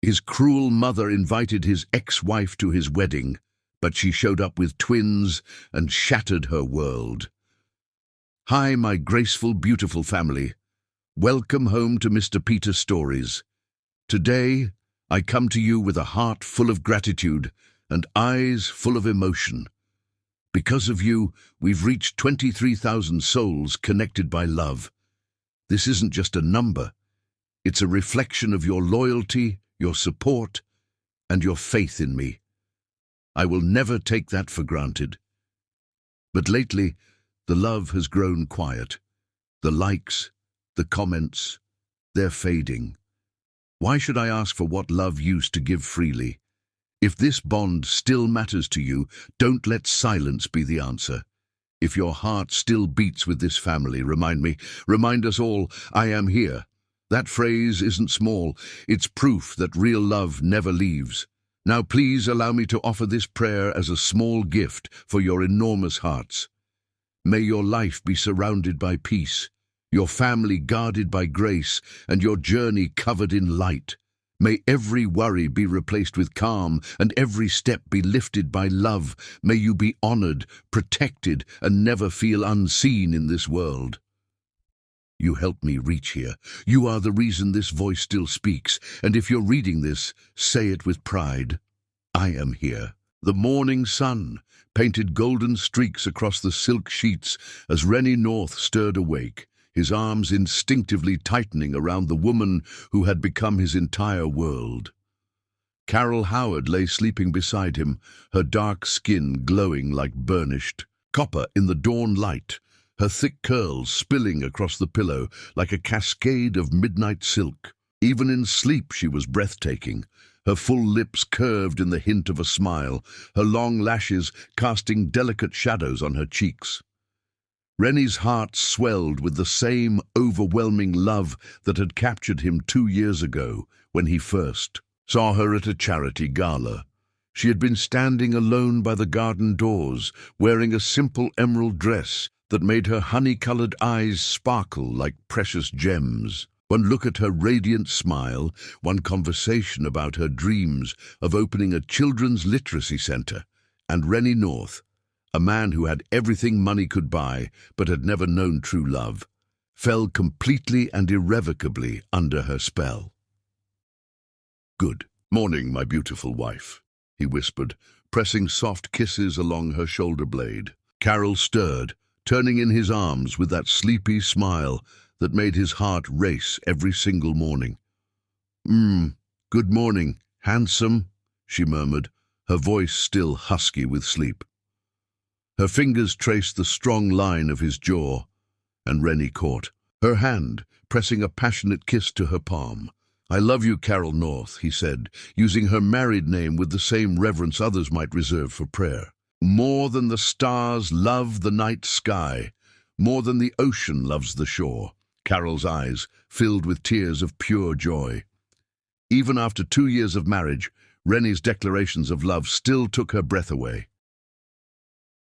His cruel mother invited his ex-wife to his wedding, but she showed up with twins and shattered her world. Hi, my graceful, beautiful family. Welcome home to Mr. Peter Stories. Today, I come to you with a heart full of gratitude and eyes full of emotion. Because of you, we've reached 23,000 souls connected by love. This isn't just a number. It's a reflection of your loyalty, your support, and your faith in me. I will never take that for granted. But lately, the love has grown quiet. The likes, the comments, they're fading. Why should I ask for what love used to give freely? If this bond still matters to you, don't let silence be the answer. If your heart still beats with this family, remind us all, I am here. That phrase isn't small, it's proof that real love never leaves. Now please allow me to offer this prayer as a small gift for your enormous hearts. May your life be surrounded by peace, your family guarded by grace, and your journey covered in light. May every worry be replaced with calm, and every step be lifted by love. May you be honored, protected, and never feel unseen in this world. You helped me reach here. You are the reason this voice still speaks, and if you're reading this, say it with pride. I am here. The morning sun painted golden streaks across the silk sheets as Rennie North stirred awake, his arms instinctively tightening around the woman who had become his entire world. Carol Howard lay sleeping beside him, her dark skin glowing like burnished copper in the dawn light, her thick curls spilling across the pillow like a cascade of midnight silk. Even in sleep she was breathtaking, her full lips curved in the hint of a smile, her long lashes casting delicate shadows on her cheeks. Rennie's heart swelled with the same overwhelming love that had captured him 2 years ago when he first saw her at a charity gala. She had been standing alone by the garden doors, wearing a simple emerald dress that made her honey-colored eyes sparkle like precious gems. One look at her radiant smile, one conversation about her dreams of opening a children's literacy center, and Rennie North, a man who had everything money could buy but had never known true love, fell completely and irrevocably under her spell. "Good morning, my beautiful wife," he whispered, pressing soft kisses along her shoulder blade. Carol stirred, turning in his arms with that sleepy smile that made his heart race every single morning. Good morning, handsome," she murmured, her voice still husky with sleep. Her fingers traced the strong line of his jaw, and Rennie caught her hand, pressing a passionate kiss to her palm. "I love you, Carol North," he said, using her married name with the same reverence others might reserve for prayer. "More than the stars love the night sky, more than the ocean loves the shore." Carol's eyes filled with tears of pure joy. Even after 2 years of marriage, Rennie's declarations of love still took her breath away.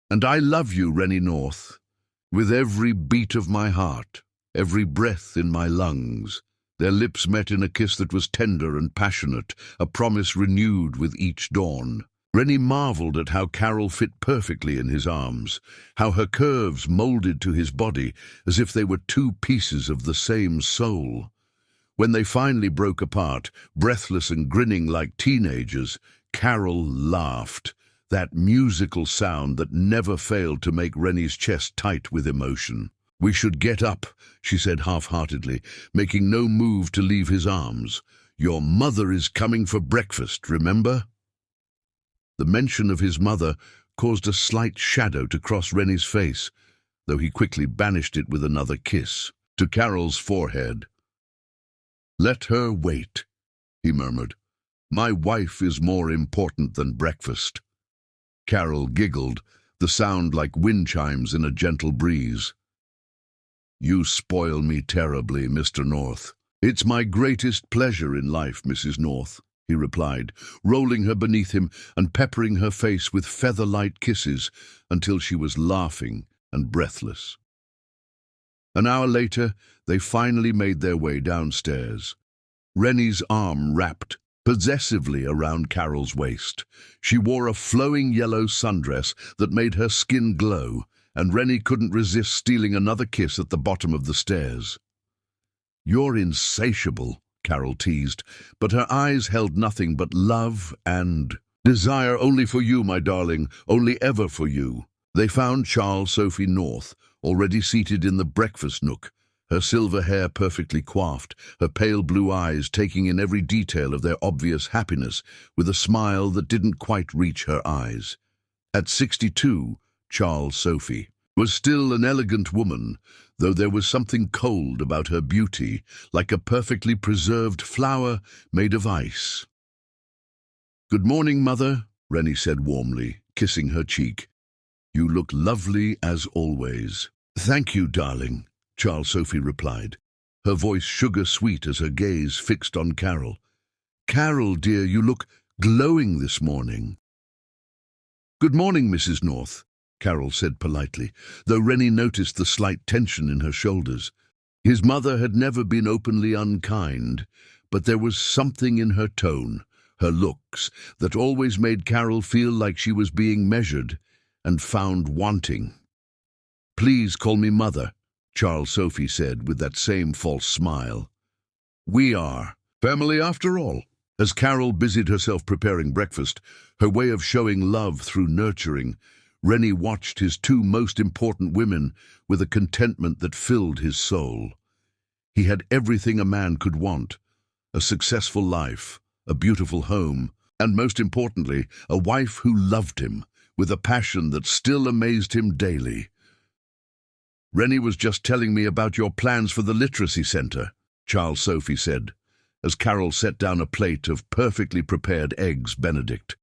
"And I love you, Rennie North, with every beat of my heart, every breath in my lungs." Their lips met in a kiss that was tender and passionate, a promise renewed with each dawn. Rennie marveled at how Carol fit perfectly in his arms, how her curves molded to his body as if they were 2 pieces of the same soul. When they finally broke apart, breathless and grinning like teenagers, Carol laughed, that musical sound that never failed to make Rennie's chest tight with emotion. "We should get up," she said half-heartedly, making no move to leave his arms. "Your mother is coming for breakfast, remember?" The mention of his mother caused a slight shadow to cross Rennie's face, though he quickly banished it with another kiss to Carol's forehead. "Let her wait," he murmured. "My wife is more important than breakfast." Carol giggled, the sound like wind chimes in a gentle breeze. "You spoil me terribly, Mr. North." "It's my greatest pleasure in life, Mrs. North," he replied, rolling her beneath him and peppering her face with feather-light kisses until she was laughing and breathless. An hour later, they finally made their way downstairs. Rennie's arm wrapped possessively around Carol's waist. She wore a flowing yellow sundress that made her skin glow, and Rennie couldn't resist stealing another kiss at the bottom of the stairs. "You're insatiable," Carol teased, but her eyes held nothing but love and desire. "Only for you, my darling, only ever for you." They found Charles Sophie North, already seated in the breakfast nook, her silver hair perfectly coiffed, her pale blue eyes taking in every detail of their obvious happiness, with a smile that didn't quite reach her eyes. At 62, Charles Sophie was still an elegant woman, though there was something cold about her beauty, like a perfectly preserved flower made of ice. "Good morning, Mother," Rennie said warmly, kissing her cheek. "You look lovely as always." "Thank you, darling," Charles Sophie replied, her voice sugar-sweet as her gaze fixed on Carol. "Carol, dear, you look glowing this morning." "Good morning, Mrs. North," Carol said politely, though Rennie noticed the slight tension in her shoulders. His mother had never been openly unkind, but there was something in her tone, her looks, that always made Carol feel like she was being measured and found wanting. "Please call me Mother," Charles Sophie said with that same false smile. "We are family after all." As Carol busied herself preparing breakfast, her way of showing love through nurturing, Rennie watched his two most important women with a contentment that filled his soul. He had everything a man could want: a successful life, a beautiful home, and most importantly, a wife who loved him with a passion that still amazed him daily. "Rennie was just telling me about your plans for the literacy center," Charles Sophie said, as Carol set down a plate of perfectly prepared eggs Benedict.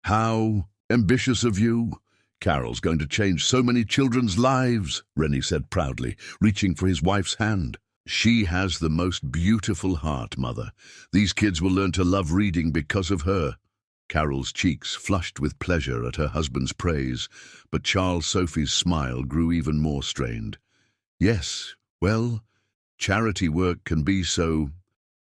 "How ambitious of you. Carol's going to change so many children's lives," Rennie said proudly, reaching for his wife's hand. "She has the most beautiful heart, Mother. These kids will learn to love reading because of her." Carol's cheeks flushed with pleasure at her husband's praise, but Charles Sophie's smile grew even more strained. "Yes, well, charity work can be so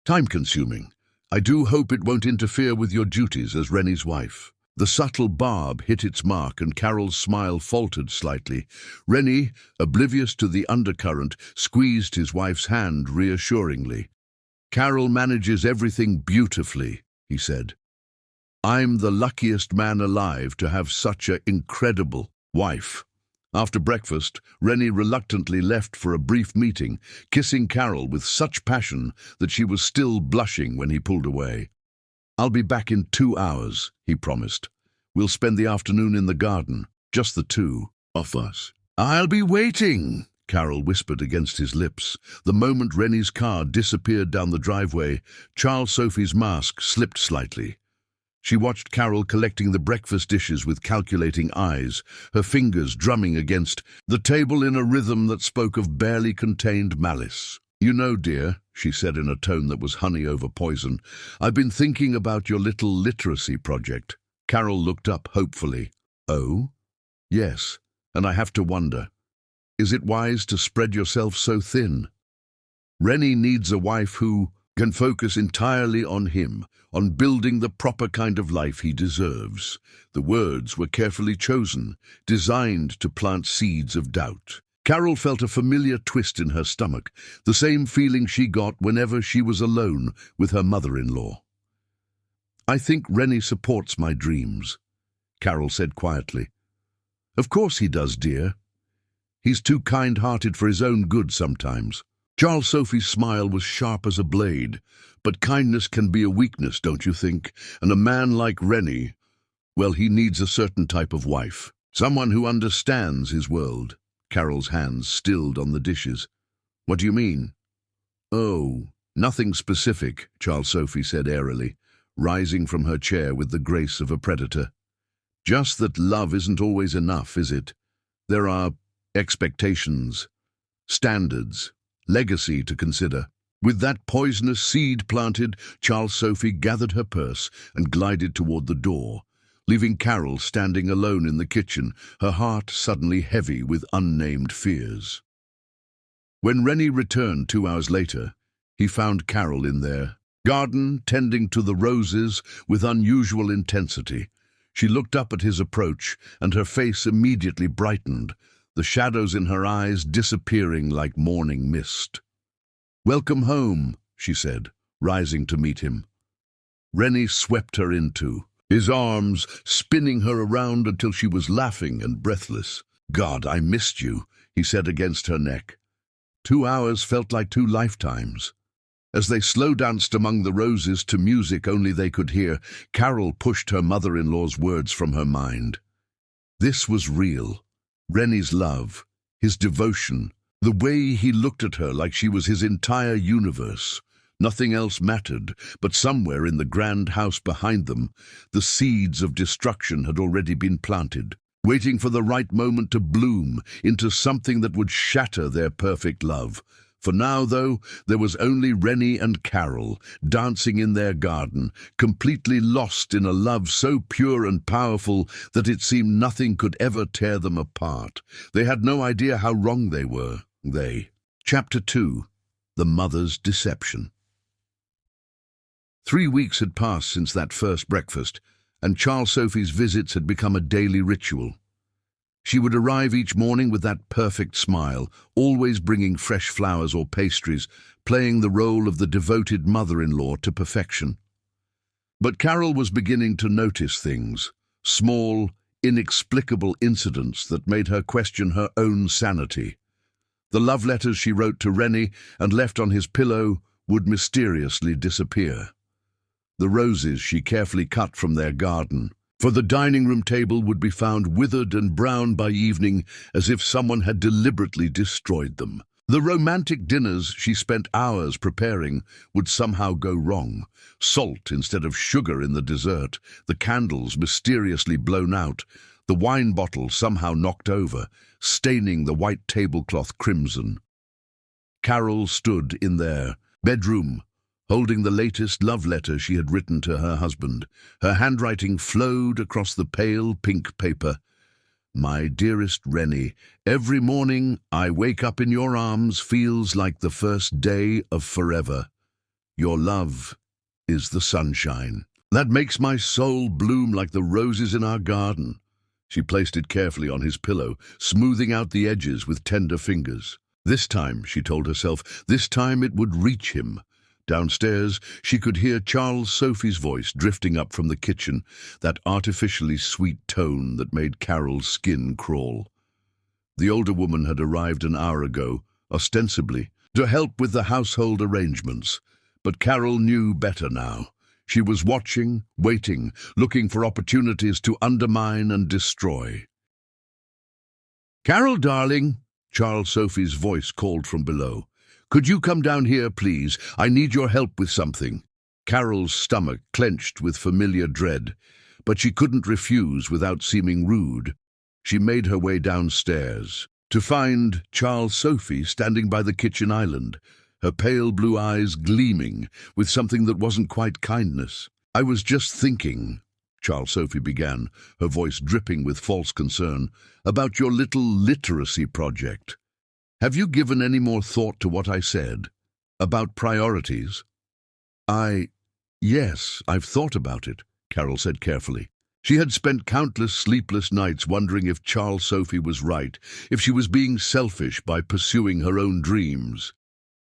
time-consuming. I do hope it won't interfere with your duties as Rennie's wife." The subtle barb hit its mark and Carol's smile faltered slightly. Rennie, oblivious to the undercurrent, squeezed his wife's hand reassuringly. "Carol manages everything beautifully," he said. "I'm the luckiest man alive to have such an incredible wife." After breakfast, Rennie reluctantly left for a brief meeting, kissing Carol with such passion that she was still blushing when he pulled away. "I'll be back in 2 hours," he promised. "We'll spend the afternoon in the garden, just the two of us." "I'll be waiting," Carol whispered against his lips. The moment Rennie's car disappeared down the driveway, Charles Sophie's mask slipped slightly. She watched Carol collecting the breakfast dishes with calculating eyes, her fingers drumming against the table in a rhythm that spoke of barely contained malice. "You know, dear," she said in a tone that was honey over poison, "I've been thinking about your little literacy project." Carol looked up hopefully. "Oh? Yes, and I have to wonder, is it wise to spread yourself so thin? Rennie needs a wife who can focus entirely on him, on building the proper kind of life he deserves." The words were carefully chosen, designed to plant seeds of doubt. Carol felt a familiar twist in her stomach, the same feeling she got whenever she was alone with her mother-in-law. "I think Rennie supports my dreams," Carol said quietly. "Of course he does, dear. He's too kind-hearted for his own good sometimes." Charles Sophie's smile was sharp as a blade. "But kindness can be a weakness, don't you think? And a man like Rennie, well, he needs a certain type of wife. Someone who understands his world." Carol's hands stilled on the dishes. "What do you mean?" "Oh, nothing specific," Charles Sophie said airily, rising from her chair with the grace of a predator. "Just that love isn't always enough, is it? There are expectations, standards, legacy to consider." With that poisonous seed planted, Charles Sophie gathered her purse and glided toward the door, leaving Carol standing alone in the kitchen, her heart suddenly heavy with unnamed fears. When Rennie returned 2 hours later, he found Carol in there, garden tending to the roses with unusual intensity. She looked up at his approach, and her face immediately brightened, the shadows in her eyes disappearing like morning mist. "Welcome home," she said, rising to meet him. Rennie swept her into his arms, spinning her around until she was laughing and breathless. "God, I missed you," he said against her neck. 2 hours felt like 2 lifetimes. As they slow danced among the roses to music only they could hear, Carol pushed her mother-in-law's words from her mind. This was real. Rennie's love, his devotion, the way he looked at her like she was his entire universe. Nothing else mattered, but somewhere in the grand house behind them, the seeds of destruction had already been planted, waiting for the right moment to bloom into something that would shatter their perfect love. For now, though, there was only Rennie and Carol, dancing in their garden, completely lost in a love so pure and powerful that it seemed nothing could ever tear them apart. They had no idea how wrong they were. Chapter 2. The Mother's Deception. 3 weeks had passed since that first breakfast, and Charles Sophie's visits had become a daily ritual. She would arrive each morning with that perfect smile, always bringing fresh flowers or pastries, playing the role of the devoted mother-in-law to perfection. But Carol was beginning to notice things, small, inexplicable incidents that made her question her own sanity. The love letters she wrote to Rennie and left on his pillow would mysteriously disappear. The roses she carefully cut from their garden for the dining room table would be found withered and brown by evening, as if someone had deliberately destroyed them. The romantic dinners she spent hours preparing would somehow go wrong. Salt instead of sugar in the dessert, the candles mysteriously blown out, the wine bottle somehow knocked over, staining the white tablecloth crimson. Carol stood in their bedroom, holding the latest love letter she had written to her husband. Her handwriting flowed across the pale pink paper. "My dearest Rennie, every morning I wake up in your arms feels like the first day of forever. Your love is the sunshine that makes my soul bloom like the roses in our garden." She placed it carefully on his pillow, smoothing out the edges with tender fingers. This time, she told herself, this time it would reach him. Downstairs, she could hear Charles Sophie's voice drifting up from the kitchen, that artificially sweet tone that made Carol's skin crawl. The older woman had arrived an hour ago, ostensibly, to help with the household arrangements. But Carol knew better now. She was watching, waiting, looking for opportunities to undermine and destroy. "Carol, darling," Charles Sophie's voice called from below. "Could you come down here, please? I need your help with something." Carol's stomach clenched with familiar dread, but she couldn't refuse without seeming rude. She made her way downstairs, to find Charles Sophie standing by the kitchen island, her pale blue eyes gleaming with something that wasn't quite kindness. "I was just thinking," Charles Sophie began, her voice dripping with false concern, "about your little literacy project. Have you given any more thought to what I said? About priorities?" Yes, I've thought about it," Carol said carefully. She had spent countless sleepless nights wondering if Charles Sophie was right, if she was being selfish by pursuing her own dreams.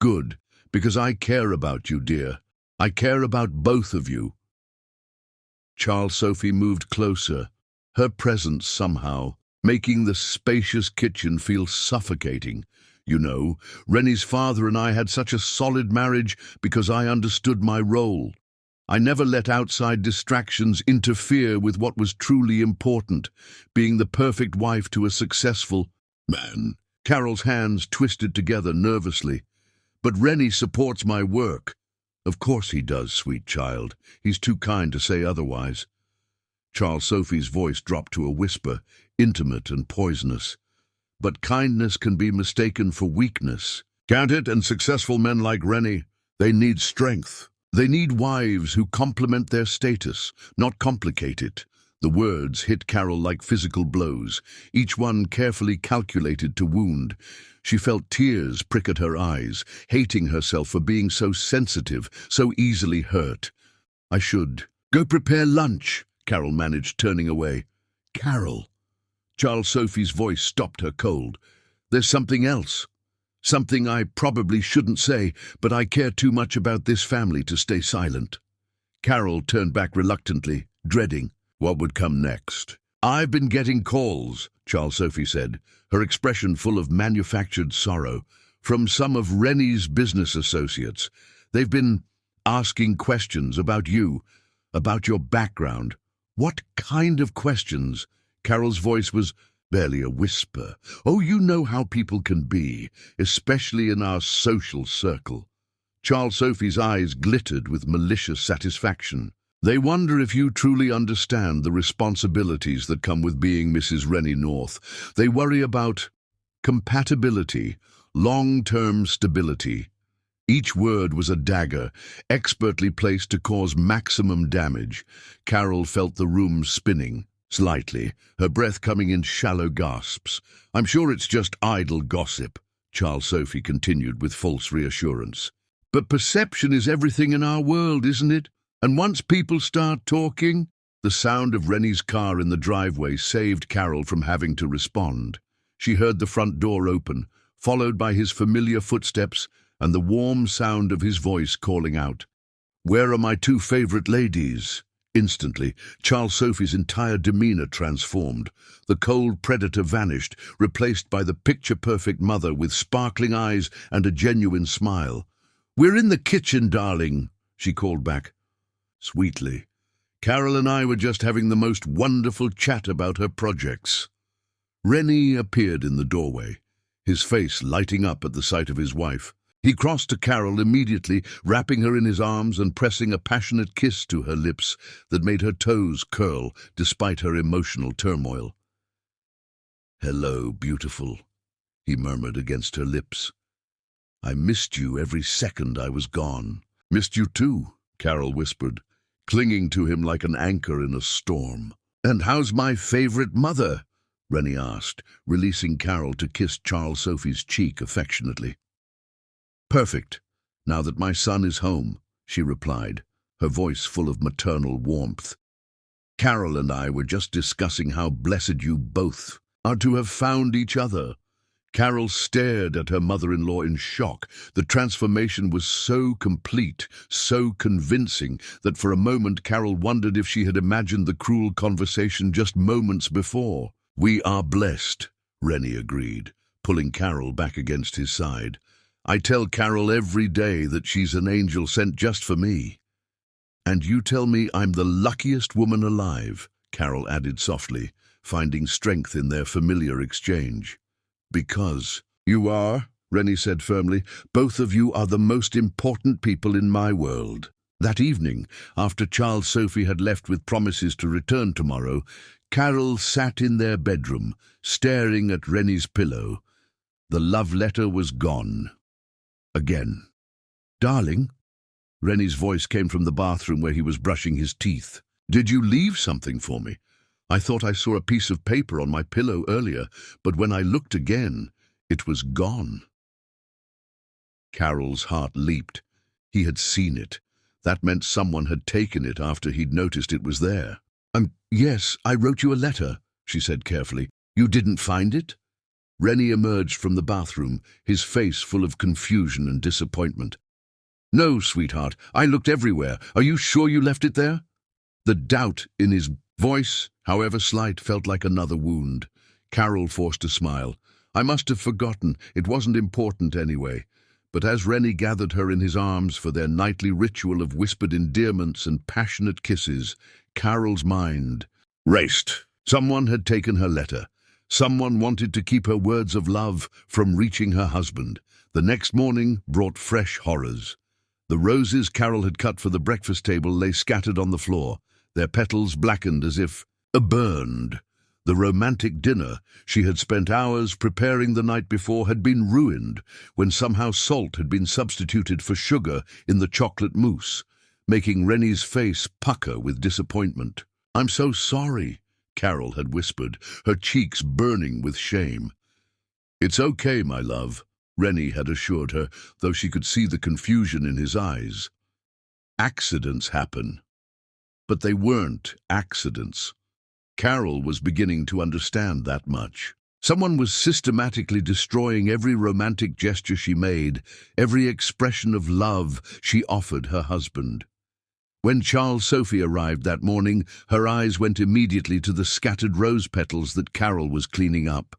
"Good, because I care about you, dear. I care about both of you." Charles Sophie moved closer, her presence somehow making the spacious kitchen feel suffocating. "You know, Rennie's father and I had such a solid marriage because I understood my role. I never let outside distractions interfere with what was truly important, being the perfect wife to a successful man." Carol's hands twisted together nervously. "But Rennie supports my work." "Of course he does, sweet child. He's too kind to say otherwise." Charles Sophie's voice dropped to a whisper, intimate and poisonous. "But kindness can be mistaken for weakness, can't it? And successful men like Rennie, they need strength. They need wives who complement their status, not complicate it. The words hit Carol like physical blows, each one carefully calculated to wound. She felt tears prick at her eyes, hating herself for being so sensitive, so easily hurt. "I should go prepare lunch," Carol managed, turning away. "Carol." Charles Sophie's voice stopped her cold. "There's something else. Something I probably shouldn't say, but I care too much about this family to stay silent." Carol turned back reluctantly, dreading what would come next. "I've been getting calls," Charles Sophie said, her expression full of manufactured sorrow, "from some of Rennie's business associates. They've been asking questions about you, about your background." "What kind of questions?" Carol's voice was barely a whisper. "Oh, you know how people can be, especially in our social circle." Charles Sophie's eyes glittered with malicious satisfaction. "They wonder if you truly understand the responsibilities that come with being Mrs. Rennie North. They worry about compatibility, long-term stability." Each word was a dagger, expertly placed to cause maximum damage. Carol felt the room spinning slightly, her breath coming in shallow gasps. "I'm sure it's just idle gossip," Charles Sophie continued with false reassurance. "But perception is everything in our world, isn't it? And once people start talking—" The sound of Rennie's car in the driveway saved Carol from having to respond. She heard the front door open, followed by his familiar footsteps and the warm sound of his voice calling out, "Where are my two favorite ladies?" Instantly, Charles Sophie's entire demeanor transformed. The cold predator vanished, replaced by the picture-perfect mother with sparkling eyes and a genuine smile. "We're in the kitchen, darling," she called back sweetly. "Carol and I were just having the most wonderful chat about her projects." Rennie appeared in the doorway, his face lighting up at the sight of his wife. He crossed to Carol immediately, wrapping her in his arms and pressing a passionate kiss to her lips that made her toes curl despite her emotional turmoil. "Hello, beautiful," he murmured against her lips. "I missed you every second I was gone." "Missed you too," Carol whispered, clinging to him like an anchor in a storm. "And how's my favorite mother?" Rennie asked, releasing Carol to kiss Charles Sophie's cheek affectionately. "Perfect, now that my son is home," she replied, her voice full of maternal warmth. "Carol and I were just discussing how blessed you both are to have found each other." Carol stared at her mother-in-law in shock. The transformation was so complete, so convincing, that for a moment Carol wondered if she had imagined the cruel conversation just moments before. "We are blessed," Rennie agreed, pulling Carol back against his side. "I tell Carol every day that she's an angel sent just for me." "And you tell me I'm the luckiest woman alive," Carol added softly, finding strength in their familiar exchange. "Because you are," Rennie said firmly. "Both of you are the most important people in my world." That evening, after Charles Sophie had left with promises to return tomorrow, Carol sat in their bedroom, staring at Rennie's pillow. The love letter was gone. Again. "Darling?" Rennie's voice came from the bathroom where he was brushing his teeth. "Did you leave something for me? I thought I saw a piece of paper on my pillow earlier, but when I looked again, it was gone." Carol's heart leaped. He had seen it. That meant someone had taken it after he'd noticed it was there. Yes, I wrote you a letter," she said carefully. "You didn't find it?" Rennie emerged from the bathroom, his face full of confusion and disappointment. "No, sweetheart, I looked everywhere. Are you sure you left it there?" The doubt in his voice, however slight, felt like another wound. Carol forced a smile. "I must have forgotten. It wasn't important anyway." But as Rennie gathered her in his arms for their nightly ritual of whispered endearments and passionate kisses, Carol's mind raced. Someone had taken her letter. Someone wanted to keep her words of love from reaching her husband. The next morning brought fresh horrors. The roses Carol had cut for the breakfast table lay scattered on the floor, their petals blackened as if burned. The romantic dinner she had spent hours preparing the night before had been ruined when somehow salt had been substituted for sugar in the chocolate mousse, making Rennie's face pucker with disappointment. "I'm so sorry," Carol had whispered, her cheeks burning with shame. "It's okay, my love," Rennie had assured her, though she could see the confusion in his eyes. Accidents happen. But they weren't accidents. Carol was beginning to understand that much. Someone was systematically destroying every romantic gesture she made, every expression of love she offered her husband. When Charles Sophie arrived that morning, her eyes went immediately to the scattered rose petals that Carol was cleaning up.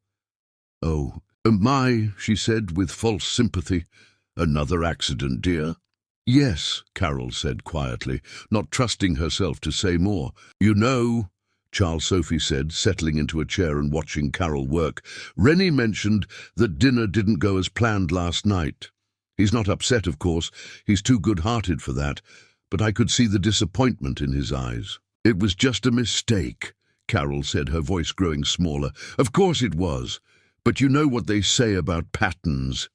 "Oh, my," she said with false sympathy. "Another accident, dear?" "Yes," Carol said quietly, not trusting herself to say more. "You know," Charles Sophie said, settling into a chair and watching Carol work, "Rennie mentioned that dinner didn't go as planned last night. He's not upset, of course. He's too good-hearted for that. But I could see the disappointment in his eyes." "It was just a mistake," Carol said, her voice growing smaller. "Of course it was. But you know what they say about patterns."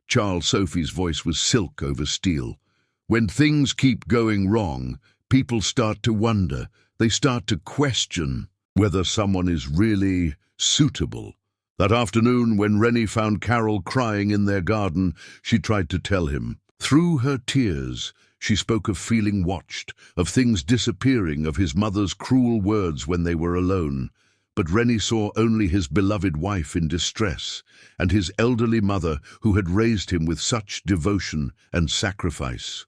Charles Sophie's voice was silk over steel. "When things keep going wrong, people start to wonder. They start to question whether someone is really suitable." That afternoon, when Rennie found Carol crying in their garden, she tried to tell him. Through her tears, she spoke of feeling watched, of things disappearing, of his mother's cruel words when they were alone. But Rennie saw only his beloved wife in distress, and his elderly mother who had raised him with such devotion and sacrifice.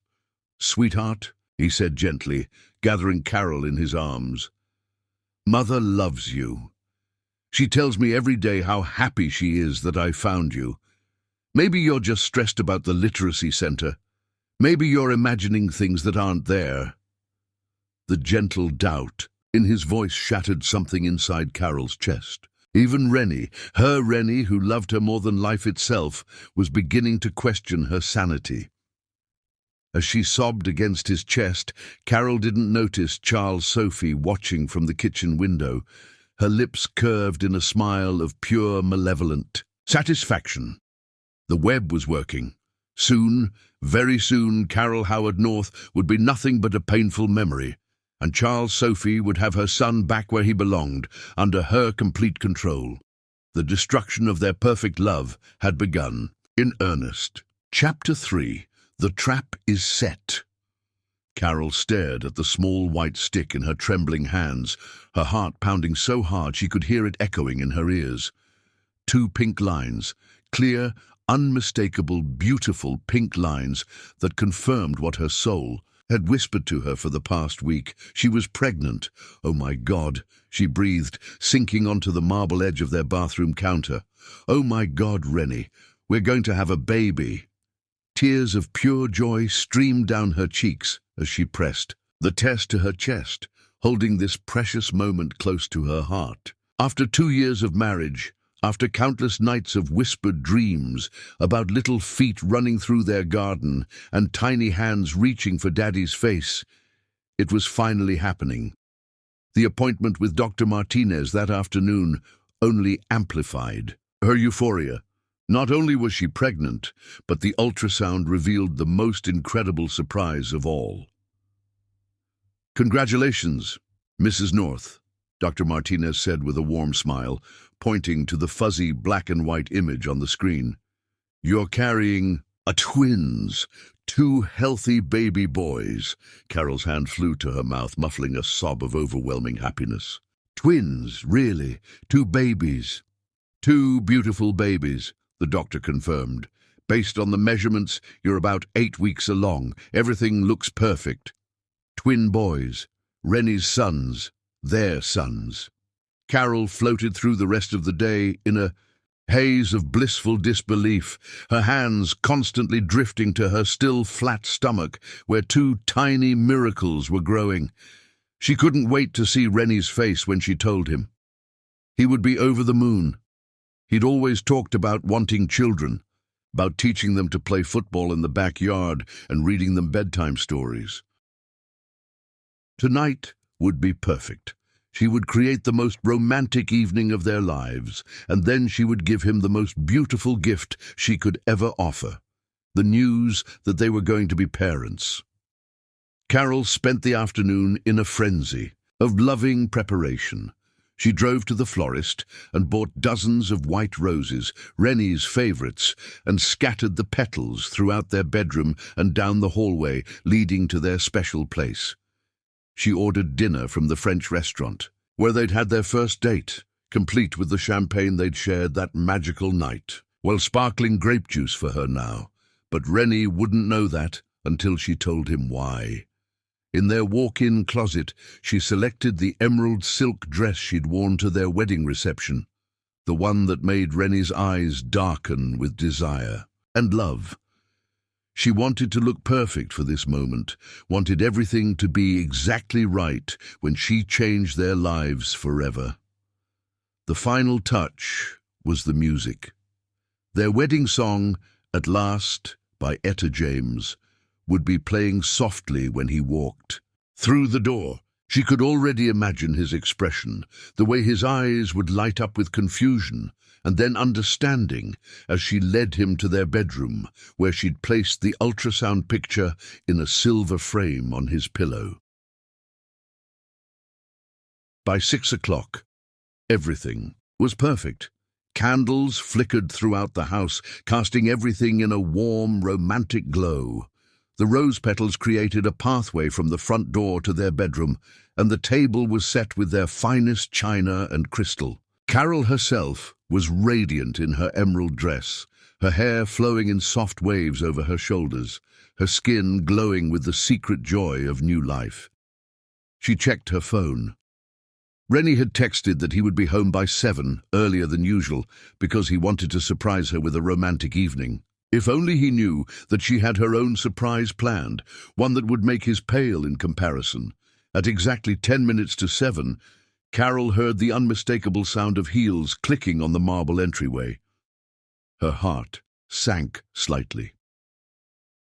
"Sweetheart," he said gently, gathering Carol in his arms, "Mother loves you. She tells me every day how happy she is that I found you. Maybe you're just stressed about the literacy center. Maybe you're imagining things that aren't there." The gentle doubt in his voice shattered something inside Carol's chest. Even Rennie, her Rennie who loved her more than life itself, was beginning to question her sanity. As she sobbed against his chest, Carol didn't notice Charles Sophie watching from the kitchen window, her lips curved in a smile of pure malevolent satisfaction. The web was working. Soon, very soon, Carol Howard North would be nothing but a painful memory, and Charles Sophie would have her son back where he belonged, under her complete control. The destruction of their perfect love had begun, in earnest. Chapter 3. The trap is set. Carol stared at the small white stick in her trembling hands, her heart pounding so hard she could hear it echoing in her ears. 2 pink lines, clear, unmistakable, beautiful pink lines that confirmed what her soul had whispered to her for the past week. She was pregnant. "Oh my God," she breathed, sinking onto the marble edge of their bathroom counter. "Oh my God, Rennie, we're going to have a baby." Tears of pure joy streamed down her cheeks as she pressed the test to her chest, holding this precious moment close to her heart. After 2 years of marriage, after countless nights of whispered dreams about little feet running through their garden and tiny hands reaching for Daddy's face, it was finally happening. The appointment with Dr. Martinez that afternoon only amplified her euphoria. Not only was she pregnant, but the ultrasound revealed the most incredible surprise of all. "Congratulations, Mrs. North," Dr. Martinez said with a warm smile, pointing to the fuzzy black and white image on the screen. "You're carrying twins, 2 healthy baby boys." Carol's hand flew to her mouth, muffling a sob of overwhelming happiness. "Twins, really? 2 babies?" "2 beautiful babies," the doctor confirmed. "Based on the measurements, you're about 8 weeks along. Everything looks perfect. Twin boys, Rennie's sons, their sons." Carol floated through the rest of the day in a haze of blissful disbelief, her hands constantly drifting to her still flat stomach, where 2 tiny miracles were growing. She couldn't wait to see Rennie's face when she told him. He would be over the moon. He'd always talked about wanting children, about teaching them to play football in the backyard and reading them bedtime stories. Tonight would be perfect. She would create the most romantic evening of their lives, and then she would give him the most beautiful gift she could ever offer, the news that they were going to be parents. Carol spent the afternoon in a frenzy. of loving preparation. She drove to the florist and bought dozens of white roses, Rennie's favourites, and scattered the petals throughout their bedroom and down the hallway leading to their special place. She ordered dinner from the French restaurant, where they'd had their first date, complete with the champagne they'd shared that magical night. Well, sparkling grape juice for her now, but Rennie wouldn't know that until she told him why. In their walk-in closet, she selected the emerald silk dress she'd worn to their wedding reception, the one that made Rennie's eyes darken with desire and love. She wanted to look perfect for this moment, wanted everything to be exactly right when she changed their lives forever. The final touch was the music. Their wedding song, At Last, by Etta James, would be playing softly when he walked through the door. She could already imagine his expression, the way his eyes would light up with confusion and then understanding as she led him to their bedroom, where she'd placed the ultrasound picture in a silver frame on his pillow. By 6 o'clock, everything was perfect. Candles flickered throughout the house, casting everything in a warm, romantic glow. The rose petals created a pathway from the front door to their bedroom, and the table was set with their finest china and crystal. Carol herself was radiant in her emerald dress, her hair flowing in soft waves over her shoulders, her skin glowing with the secret joy of new life. She checked her phone. Rennie had texted that he would be home by 7, earlier than usual, because he wanted to surprise her with a romantic evening. If only he knew that she had her own surprise planned, one that would make his pale in comparison. At exactly 10 minutes to 7, Carol heard the unmistakable sound of heels clicking on the marble entryway. Her heart sank slightly.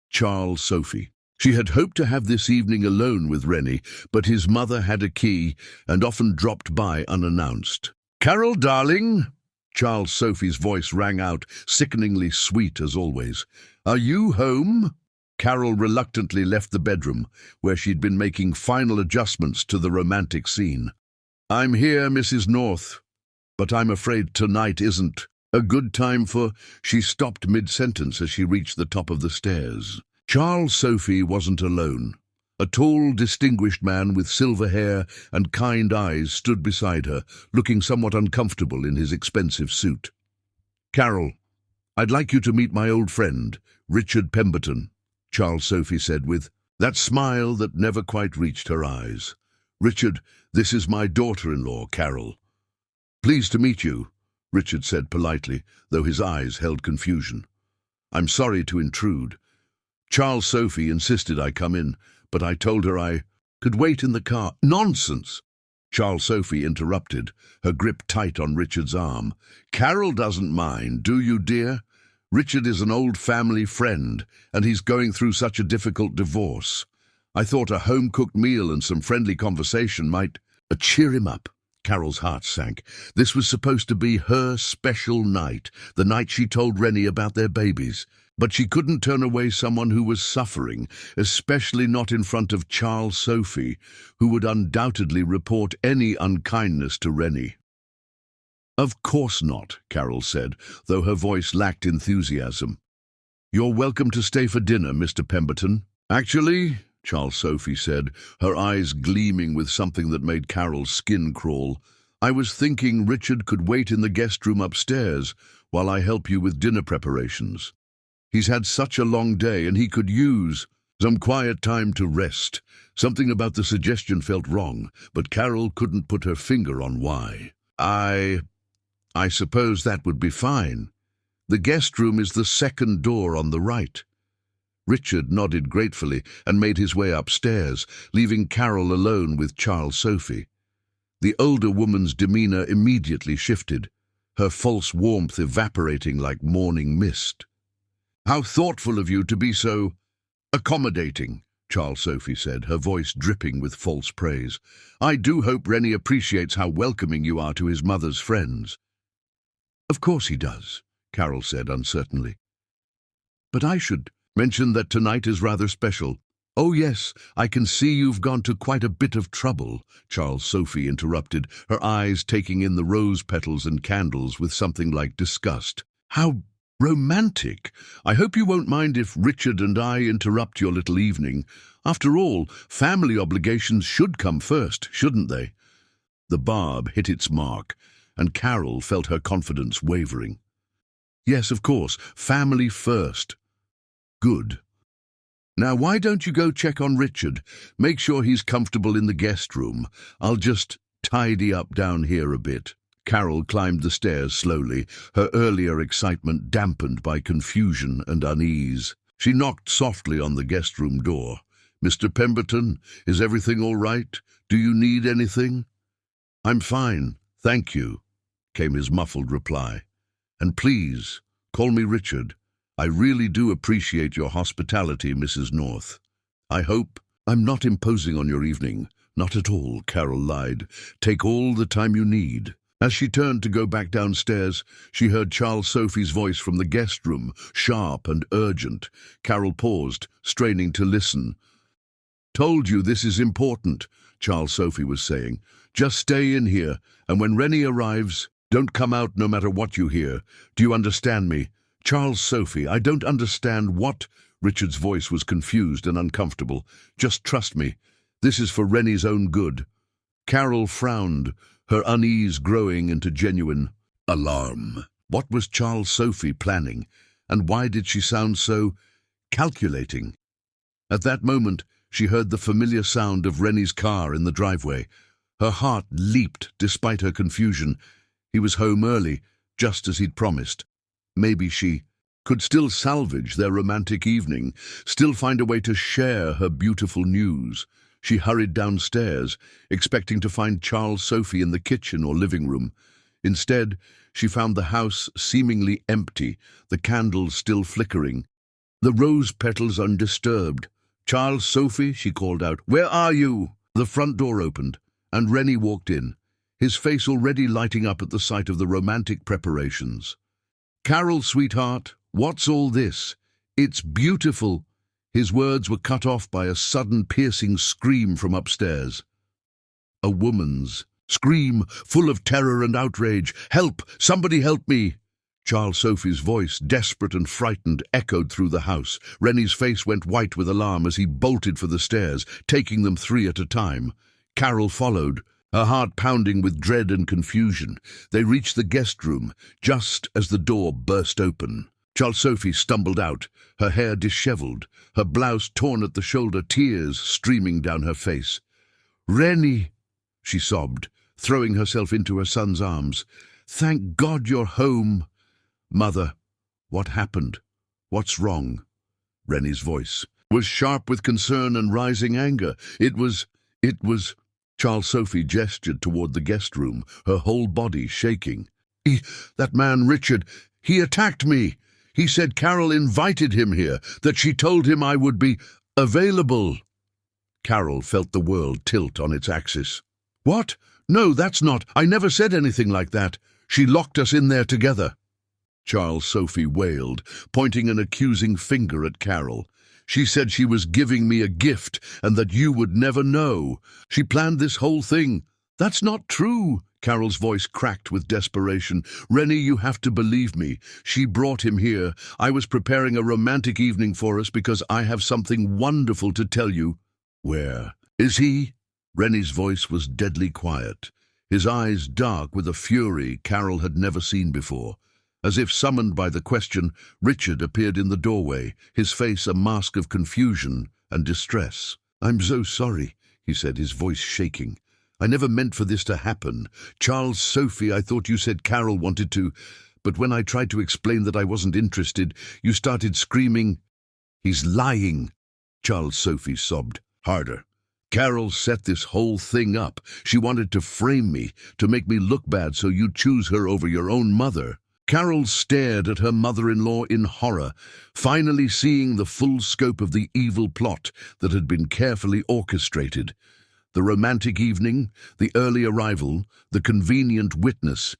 Charles Sophie. She had hoped to have this evening alone with Rennie, but his mother had a key and often dropped by unannounced. "Carol, darling," Charles Sophie's voice rang out, sickeningly sweet as always. "Are you home?" Carol reluctantly left the bedroom, where she'd been making final adjustments to the romantic scene. "I'm here, Mrs. North, but I'm afraid tonight isn't a good time for—" She stopped mid-sentence as she reached the top of the stairs. Charles Sophie wasn't alone. A tall, distinguished man with silver hair and kind eyes stood beside her, looking somewhat uncomfortable in his expensive suit. "Carol, I'd like you to meet my old friend, Richard Pemberton," Charles Sophie said with that smile that never quite reached her eyes. "Richard, this is my daughter-in-law, Carol." "Pleased to meet you," Richard said politely, though his eyes held confusion. "I'm sorry to intrude. Charles Sophie insisted I come in, but I told her I could wait in the car." "Nonsense!" Charles Sophie interrupted, her grip tight on Richard's arm. "Carol doesn't mind, do you, dear? Richard is an old family friend, and he's going through such a difficult divorce. I thought a home-cooked meal and some friendly conversation might cheer him up." Carol's heart sank. This was supposed to be her special night, the night she told Rennie about their babies. But she couldn't turn away someone who was suffering, especially not in front of Charles Sophie, who would undoubtedly report any unkindness to Rennie. "Of course not," Carol said, though her voice lacked enthusiasm. "You're welcome to stay for dinner, Mr. Pemberton." "Actually," Charles Sophie said, her eyes gleaming with something that made Carol's skin crawl, "I was thinking Richard could wait in the guest room upstairs while I help you with dinner preparations. He's had such a long day, and he could use some quiet time to rest." Something about the suggestion felt wrong, but Carol couldn't put her finger on why. I suppose that would be fine. The guest room is the second door on the right." Richard nodded gratefully and made his way upstairs, leaving Carol alone with Charles Sophie. The older woman's demeanor immediately shifted, her false warmth evaporating like morning mist. "How thoughtful of you to be so accommodating," Charles Sophie said, her voice dripping with false praise. "I do hope Rennie appreciates how welcoming you are to his mother's friends." "Of course he does," Carol said uncertainly. "But I should mention that tonight is rather special. "Oh yes, I can see you've gone to quite a bit of trouble," Charles Sophie interrupted, her eyes taking in the rose petals and candles with something like disgust. "How romantic! I hope you won't mind if Richard and I interrupt your little evening. After all, family obligations should come first, shouldn't they?" The barb hit its mark, and Carol felt her confidence wavering. "Yes, of course, family first. Good. Now why don't you go check on Richard? Make sure he's comfortable in the guest room. I'll just tidy up down here a bit." Carol climbed the stairs slowly, her earlier excitement dampened by confusion and unease. She knocked softly on the guest room door. "Mr. Pemberton, is everything all right? Do you need anything?" "I'm fine, thank you," came his muffled reply. "And please, call me Richard. I really do appreciate your hospitality, Mrs. North. I hope I'm not imposing on your evening." "Not at all," Carol lied. "Take all the time you need." As she turned to go back downstairs, she heard Charles Sophie's voice from the guest room, sharp and urgent. Carol paused, straining to listen. "Told you this is important," Charles Sophie was saying. "Just stay in here, and when Rennie arrives, don't come out no matter what you hear. Do you understand me?" "Charles Sophie, I don't understand what—" Richard's voice was confused and uncomfortable. "Just trust me. This is for Rennie's own good." Carol frowned, her unease growing into genuine alarm. What was Charles Sophie planning, and why did she sound so calculating? At that moment, she heard the familiar sound of Rennie's car in the driveway. Her heart leaped despite her confusion. He was home early, just as he'd promised. Maybe she could still salvage their romantic evening, still find a way to share her beautiful news. She hurried downstairs, expecting to find Charles Sophie in the kitchen or living room. Instead, she found the house seemingly empty, the candles still flickering, the rose petals undisturbed. "Charles Sophie," she called out, "where are you?" The front door opened, and Rennie walked in, his face already lighting up at the sight of the romantic preparations. "Carol, sweetheart, what's all this? It's beautiful." His words were cut off by a sudden piercing scream from upstairs. A woman's scream, full of terror and outrage. "Help! Somebody help me!" Charles Sophie's voice, desperate and frightened, echoed through the house. Rennie's face went white with alarm as he bolted for the stairs, taking them 3 at a time. Carol followed, her heart pounding with dread and confusion. They reached the guest room, just as the door burst open. Charles Sophie stumbled out, her hair disheveled, her blouse torn at the shoulder, tears streaming down her face. "Rennie," she sobbed, throwing herself into her son's arms. "Thank God you're home." "Mother, what happened? What's wrong?" Rennie's voice was sharp with concern and rising anger. It was... Charles Sophie gestured toward the guest room, her whole body shaking. That man Richard, he attacked me. He said Carol invited him here, that she told him I would be available." Carol felt the world tilt on its axis. "What? No, that's not. I never said anything like that. She locked us in there together." Charles Sophie wailed, pointing an accusing finger at Carol. "She said she was giving me a gift and that you would never know. She planned this whole thing." "That's not true." Carol's voice cracked with desperation. "Rennie, you have to believe me. She brought him here. I was preparing a romantic evening for us because I have something wonderful to tell you." "Where is he?" Rennie's voice was deadly quiet, his eyes dark with a fury Carol had never seen before. As if summoned by the question, Richard appeared in the doorway, his face a mask of confusion and distress. "I'm so sorry," he said, his voice shaking. "I never meant for this to happen. Charles Sophie, I thought you said Carol wanted to, but when I tried to explain that I wasn't interested, you started screaming." "He's lying," Charles Sophie sobbed, harder. "Carol set this whole thing up. She wanted to frame me, to make me look bad so you'd choose her over your own mother." Carol stared at her mother-in-law in horror, finally seeing the full scope of the evil plot that had been carefully orchestrated. The romantic evening, the early arrival, the convenient witness.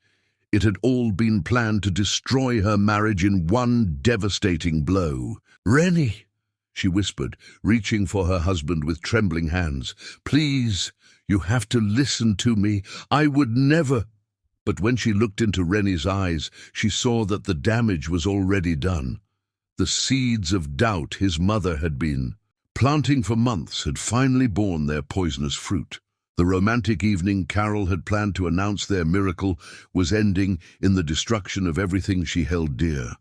It had all been planned to destroy her marriage in one devastating blow. "Rennie," she whispered, reaching for her husband with trembling hands. "Please, you have to listen to me. I would never—" But when she looked into Rennie's eyes, she saw that the damage was already done. The seeds of doubt his mother had been planting for months had finally borne their poisonous fruit. The romantic evening Carol had planned to announce their miracle was ending in the destruction of everything she held dear.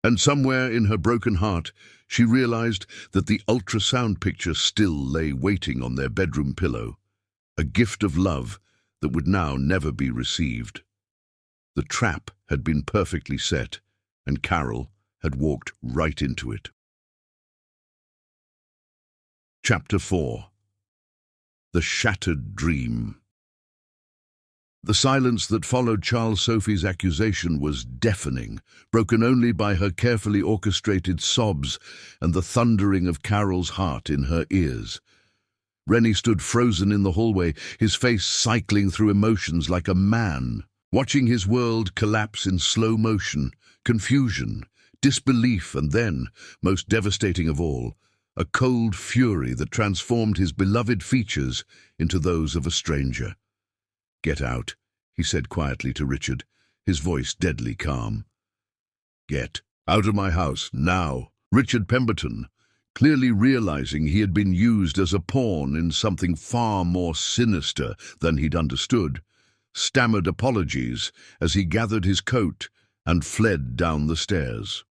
And somewhere in her broken heart, she realized that the ultrasound picture still lay waiting on their bedroom pillow, a gift of love that would now never be received. The trap had been perfectly set, and Carol had walked right into it. Chapter 4. The Shattered Dream. The silence that followed Charles Sophie's accusation was deafening, broken only by her carefully orchestrated sobs and the thundering of Carol's heart in her ears. Rennie stood frozen in the hallway, his face cycling through emotions like a man, watching his world collapse in slow motion, confusion, disbelief, and then, most devastating of all, a cold fury that transformed his beloved features into those of a stranger. "Get out," he said quietly to Richard, his voice deadly calm. "Get out of my house, now." Richard Pemberton, clearly realizing he had been used as a pawn in something far more sinister than he'd understood, stammered apologies as he gathered his coat and fled down the stairs.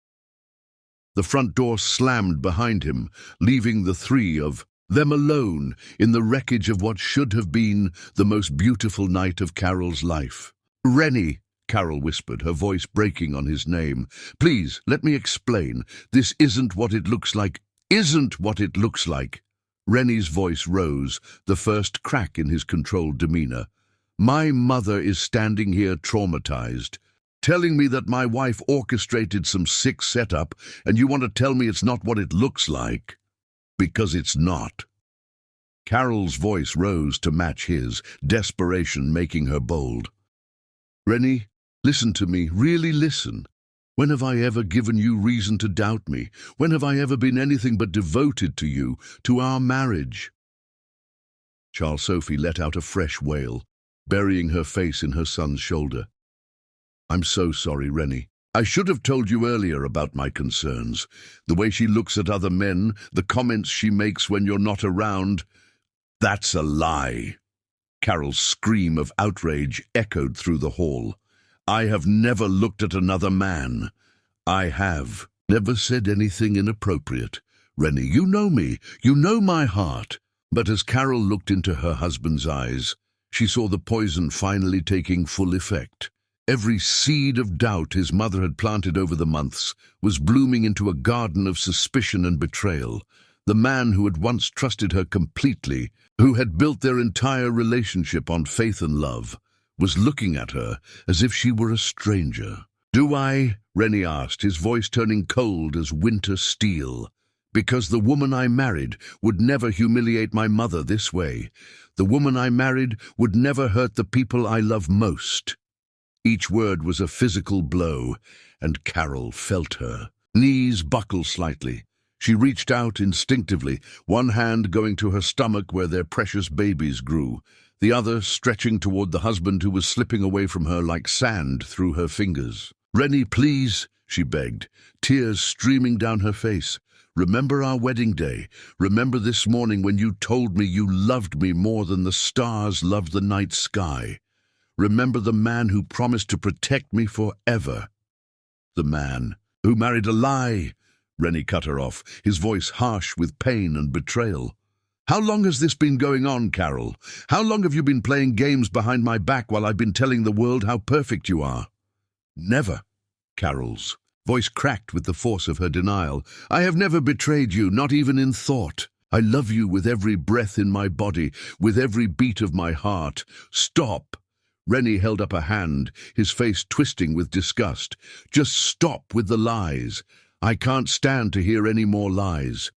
The front door slammed behind him, leaving the three of them alone in the wreckage of what should have been the most beautiful night of Carol's life. "Rennie," Carol whispered, her voice breaking on his name. "Please, let me explain. This isn't what it looks like. Isn't what it looks like." Rennie's voice rose, the first crack in his controlled demeanor. "My mother is standing here traumatized, telling me that my wife orchestrated some sick setup, and you want to tell me it's not what it looks like? Because it's not." Carol's voice rose to match his, desperation making her bold. "Rennie, listen to me, really listen. When have I ever given you reason to doubt me? When have I ever been anything but devoted to you, to our marriage?" Charles Sophie let out a fresh wail, burying her face in her son's shoulder. "I'm so sorry, Rennie. I should have told you earlier about my concerns. The way she looks at other men, the comments she makes when you're not around. That's a lie." Carol's scream of outrage echoed through the hall. "I have never looked at another man. I have never said anything inappropriate. Rennie, you know me. You know my heart." But as Carol looked into her husband's eyes, she saw the poison finally taking full effect. Every seed of doubt his mother had planted over the months was blooming into a garden of suspicion and betrayal. The man who had once trusted her completely, who had built their entire relationship on faith and love, was looking at her as if she were a stranger. "Do I?" Rennie asked, his voice turning cold as winter steel. "Because the woman I married would never humiliate my mother this way. The woman I married would never hurt the people I love most." Each word was a physical blow, and Carol felt her knees buckle slightly. She reached out instinctively, one hand going to her stomach where their precious babies grew, the other stretching toward the husband who was slipping away from her like sand through her fingers. "Rennie, please," she begged, tears streaming down her face. "Remember our wedding day. Remember this morning when you told me you loved me more than the stars loved the night sky. Remember the man who promised to protect me forever." "The man who married a lie," Rennie cut her off, his voice harsh with pain and betrayal. "How long has this been going on, Carol? How long have you been playing games behind my back while I've been telling the world how perfect you are?" "Never." Carol's voice cracked with the force of her denial. "I have never betrayed you, not even in thought. I love you with every breath in my body, with every beat of my heart." "Stop." Rennie held up a hand, his face twisting with disgust. "Just stop with the lies. I can't stand to hear any more lies."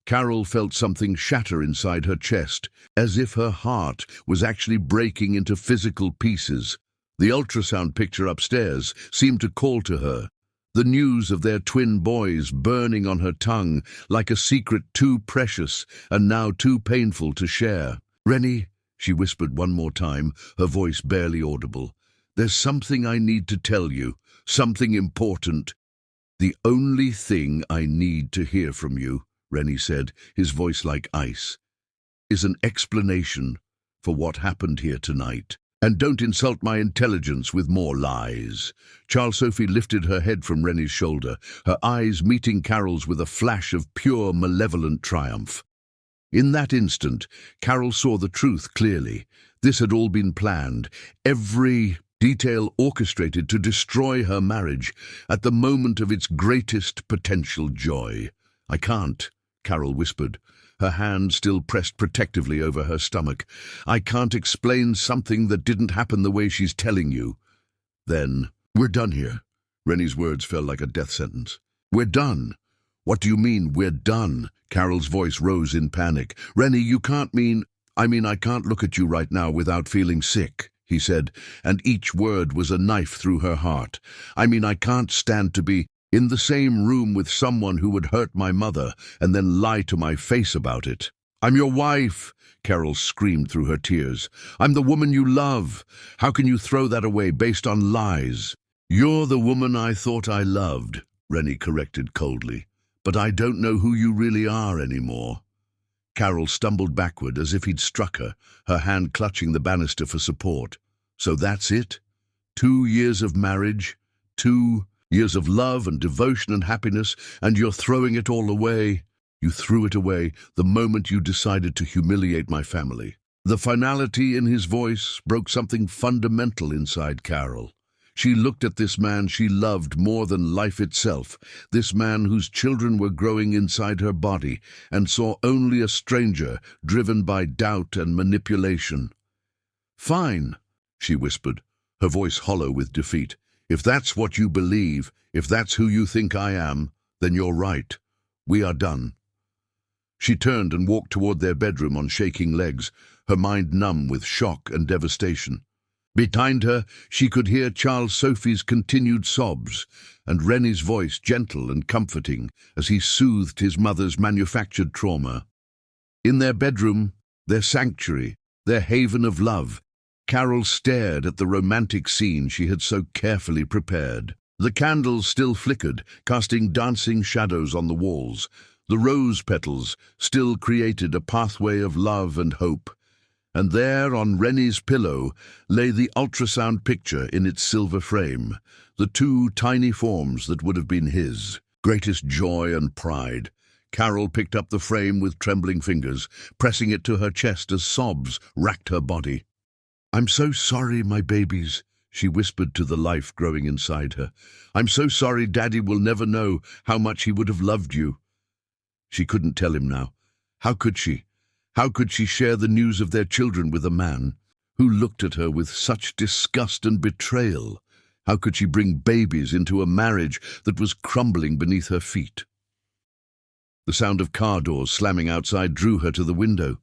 Carol felt something shatter inside her chest, as if her heart was actually breaking into physical pieces. The ultrasound picture upstairs seemed to call to her. the news of their twin boys burning on her tongue like a secret too precious and now too painful to share. "Rennie," she whispered one more time, her voice barely audible, "there's something I need to tell you, something important." "The only thing I need to hear from you," Rennie said, his voice like ice, "is an explanation for what happened here tonight. And don't insult my intelligence with more lies." Sophie lifted her head from Rennie's shoulder, her eyes meeting Carol's with a flash of pure, malevolent triumph. In that instant, Carol saw the truth clearly. This had all been planned, every detail orchestrated to destroy her marriage at the moment of its greatest potential joy. "I can't," Carol whispered, her hand still pressed protectively over her stomach. "I can't explain something that didn't happen the way she's telling you." "Then, we're done here." Rennie's words fell like a death sentence. "We're done." "What do you mean, we're done?" Carol's voice rose in panic. "Rennie, you can't mean—" I can't look at you right now without feeling sick," he said, and each word was a knife through her heart. I can't stand to be in the same room with someone who would hurt my mother and then lie to my face about it." "I'm your wife," Carol screamed through her tears. "I'm the woman you love. How can you throw that away based on lies?" "You're the woman I thought I loved," Rennie corrected coldly. "But I don't know who you really are anymore." Carol stumbled backward as if he'd struck her, her hand clutching the banister for support. "So that's it? 2 years of marriage, 2 years of love and devotion and happiness, and you're throwing it all away?" "You threw it away the moment you decided to humiliate my family." The finality in his voice broke something fundamental inside Carol. She looked at this man she loved more than life itself, this man whose children were growing inside her body, and saw only a stranger driven by doubt and manipulation. "Fine," she whispered, her voice hollow with defeat. "If that's what you believe, if that's who you think I am, then you're right. We are done." She turned and walked toward their bedroom on shaking legs, her mind numb with shock and devastation. Behind her, she could hear Sophie's continued sobs, and Rennie's voice gentle and comforting as he soothed his mother's manufactured trauma. In their bedroom, their sanctuary, their haven of love, Carol stared at the romantic scene she had so carefully prepared. The candles still flickered, casting dancing shadows on the walls. The rose petals still created a pathway of love and hope. And there, on Rennie's pillow, lay the ultrasound picture in its silver frame, the 2 tiny forms that would have been his greatest joy and pride. Carol picked up the frame with trembling fingers, pressing it to her chest as sobs racked her body. "I'm so sorry, my babies," she whispered to the life growing inside her. "I'm so sorry Daddy will never know how much he would have loved you." She couldn't tell him now. How could she? How could she share the news of their children with a man who looked at her with such disgust and betrayal? How could she bring babies into a marriage that was crumbling beneath her feet? The sound of car doors slamming outside drew her to the window.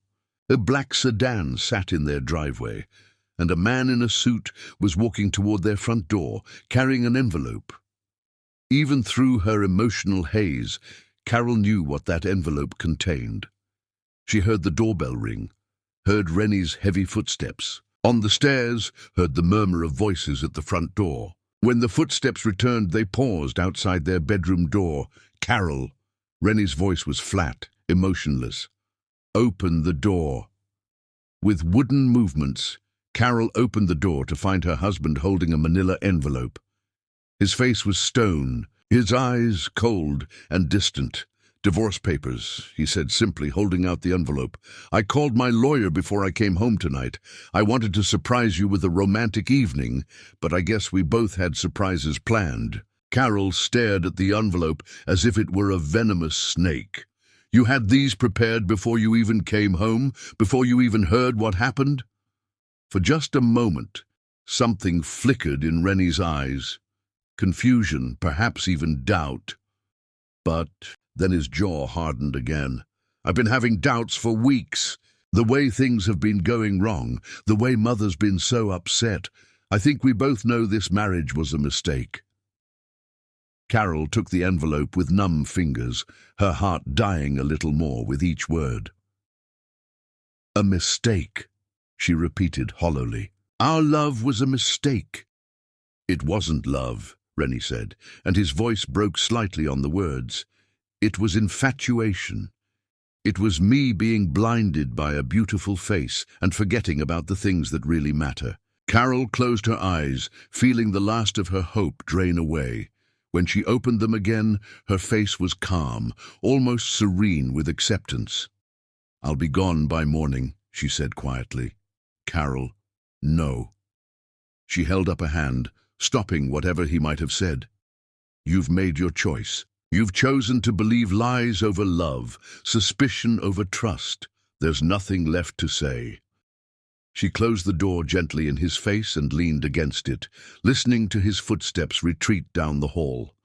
A black sedan sat in their driveway, and a man in a suit was walking toward their front door, carrying an envelope. Even through her emotional haze, Carol knew what that envelope contained. She heard the doorbell ring, heard Rennie's heavy footsteps. On the stairs, heard the murmur of voices at the front door. When the footsteps returned, they paused outside their bedroom door. "Carol," Rennie's voice was flat, emotionless. "Open the door." With wooden movements, Carol opened the door to find her husband holding a manila envelope. His face was stone, his eyes cold and distant. "Divorce papers," he said simply, holding out the envelope. "I called my lawyer before I came home tonight. I wanted to surprise you with a romantic evening, but I guess we both had surprises planned." Carol stared at the envelope as if it were a venomous snake. "You had these prepared before you even came home, before you even heard what happened?" For just a moment, something flickered in Rennie's eyes. Confusion, perhaps even doubt. But then his jaw hardened again. "I've been having doubts for weeks. The way things have been going wrong, the way Mother's been so upset. I think we both know this marriage was a mistake." Carol took the envelope with numb fingers, her heart dying a little more with each word. "A mistake," she repeated hollowly. "Our love was a mistake." "It wasn't love," Rennie said, and his voice broke slightly on the words. "It was infatuation. It was me being blinded by a beautiful face and forgetting about the things that really matter." Carol closed her eyes, feeling the last of her hope drain away. When she opened them again, her face was calm, almost serene with acceptance. "I'll be gone by morning," she said quietly. "Carol, no." She held up a hand, stopping whatever he might have said. "You've made your choice. You've chosen to believe lies over love, suspicion over trust. There's nothing left to say." She closed the door gently in his face and leaned against it, listening to his footsteps retreat down the hall.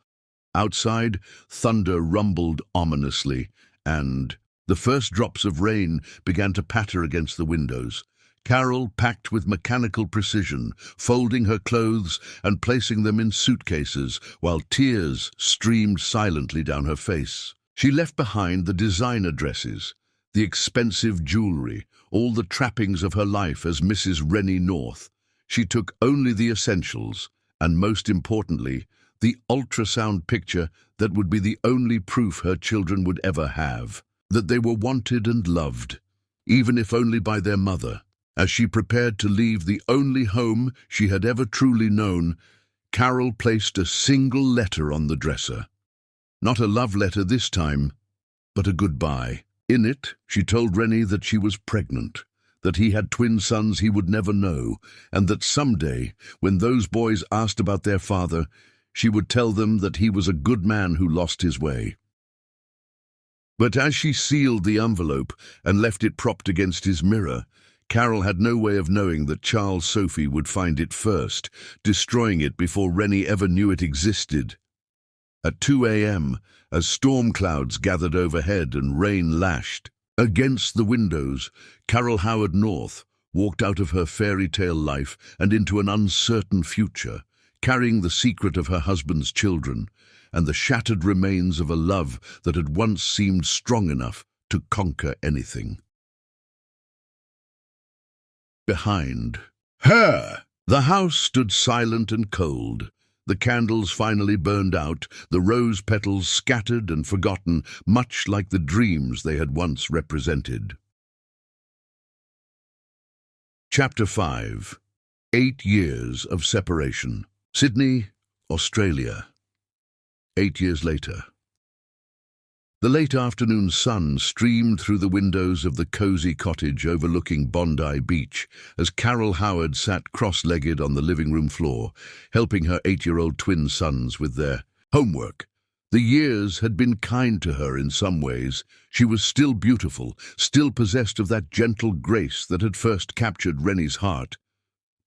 Outside, thunder rumbled ominously, and the first drops of rain began to patter against the windows. Carol packed with mechanical precision, folding her clothes and placing them in suitcases, while tears streamed silently down her face. She left behind the designer dresses, the expensive jewelry, all the trappings of her life as Mrs. Rennie North. She took only the essentials, and most importantly, the ultrasound picture that would be the only proof her children would ever have, that they were wanted and loved, even if only by their mother. As she prepared to leave the only home she had ever truly known, Carol placed a single letter on the dresser. Not a love letter this time, but a goodbye. In it, she told Rennie that she was pregnant, that he had twin sons he would never know, and that someday, when those boys asked about their father, she would tell them that he was a good man who lost his way. But as she sealed the envelope and left it propped against his mirror, Carol had no way of knowing that Charles Sophie would find it first, destroying it before Rennie ever knew it existed. At 2 a.m., as storm clouds gathered overhead and rain lashed against the windows, Carol Howard North walked out of her fairy tale life and into an uncertain future, carrying the secret of her husband's children and the shattered remains of a love that had once seemed strong enough to conquer anything. Behind her, the house stood silent and cold. The candles finally burned out, the rose petals scattered and forgotten, much like the dreams they had once represented. Chapter 5. 8 years of separation. Sydney, Australia. 8 years later. The late afternoon sun streamed through the windows of the cozy cottage overlooking Bondi Beach as Carol Howard sat cross-legged on the living room floor, helping her 8-year-old twin sons with their homework. The years had been kind to her in some ways. She was still beautiful, still possessed of that gentle grace that had first captured Rennie's heart.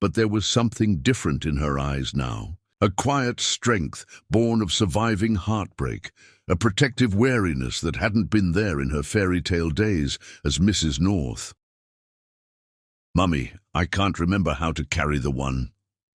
But there was something different in her eyes now. A quiet strength born of surviving heartbreak, a protective wariness that hadn't been there in her fairy tale days as Mrs. North. "Mummy, I can't remember how to carry the one,"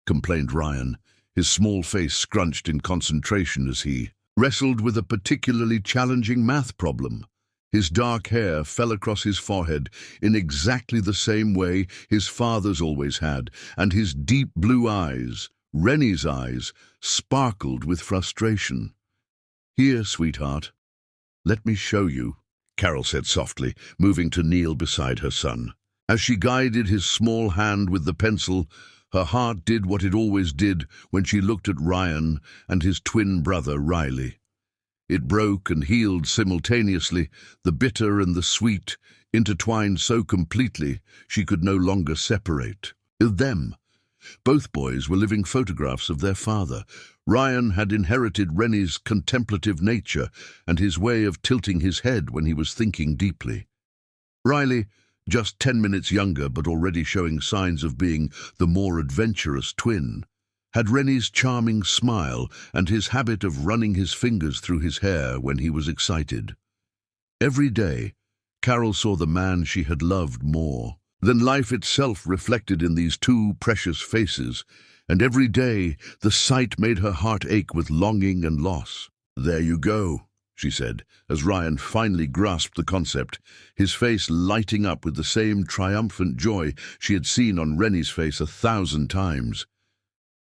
complained Ryan, his small face scrunched in concentration as he wrestled with a particularly challenging math problem. His dark hair fell across his forehead in exactly the same way his father's always had, and his deep blue eyes, Rennie's eyes, sparkled with frustration. "Here, sweetheart. Let me show you," Carol said softly, moving to kneel beside her son. As she guided his small hand with the pencil, her heart did what it always did when she looked at Ryan and his twin brother Riley. It broke and healed simultaneously, the bitter and the sweet, intertwined so completely she could no longer separate them. Both boys were living photographs of their father. Ryan had inherited Rennie's contemplative nature and his way of tilting his head when he was thinking deeply. Riley, just 10 minutes younger but already showing signs of being the more adventurous twin, had Rennie's charming smile and his habit of running his fingers through his hair when he was excited. Every day, Carol saw the man she had loved more than life itself reflected in these two precious faces, and every day the sight made her heart ache with longing and loss. "There you go," she said, as Ryan finally grasped the concept, his face lighting up with the same triumphant joy she had seen on Rennie's face 1,000 times.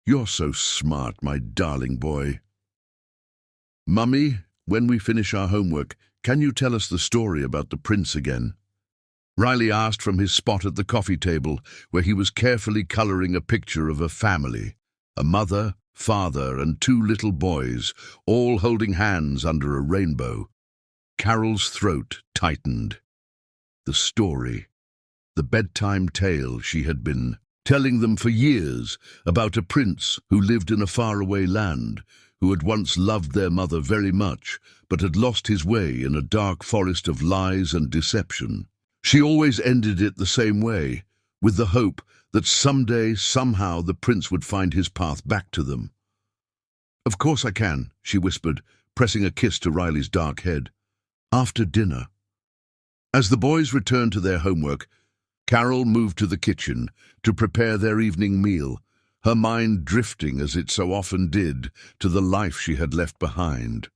"You're so smart, my darling boy." "Mummy, when we finish our homework, can you tell us the story about the prince again?" Riley asked from his spot at the coffee table, where he was carefully coloring a picture of a family, a mother, father, and 2 little boys, all holding hands under a rainbow. Carol's throat tightened. The story, the bedtime tale she had been telling them for years about a prince who lived in a faraway land, who had once loved their mother very much, but had lost his way in a dark forest of lies and deception. She always ended it the same way, with the hope that someday, somehow, the prince would find his path back to them. "Of course I can," she whispered, pressing a kiss to Riley's dark head. "After dinner." As the boys returned to their homework, Carol moved to the kitchen to prepare their evening meal, her mind drifting, as it so often did, to the life she had left behind.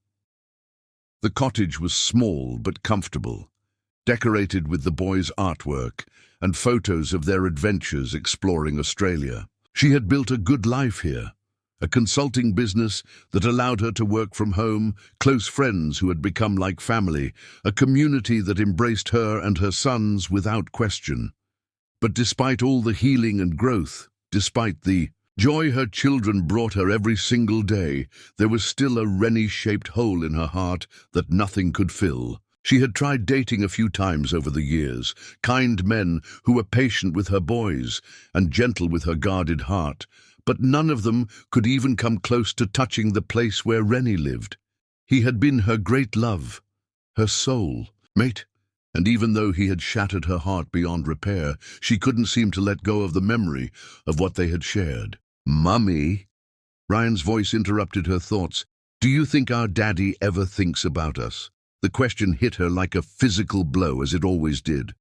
The cottage was small but comfortable, decorated with the boys' artwork and photos of their adventures exploring Australia. She had built a good life here, a consulting business that allowed her to work from home, close friends who had become like family, a community that embraced her and her sons without question. But despite all the healing and growth, despite the joy her children brought her every single day, there was still a Rennie-shaped hole in her heart that nothing could fill. She had tried dating a few times over the years, kind men who were patient with her boys and gentle with her guarded heart, but none of them could even come close to touching the place where Rennie lived. He had been her great love, her soul mate, and even though he had shattered her heart beyond repair, she couldn't seem to let go of the memory of what they had shared. "Mummy," Ryan's voice interrupted her thoughts. "Do you think our daddy ever thinks about us?" The question hit her like a physical blow, as it always did.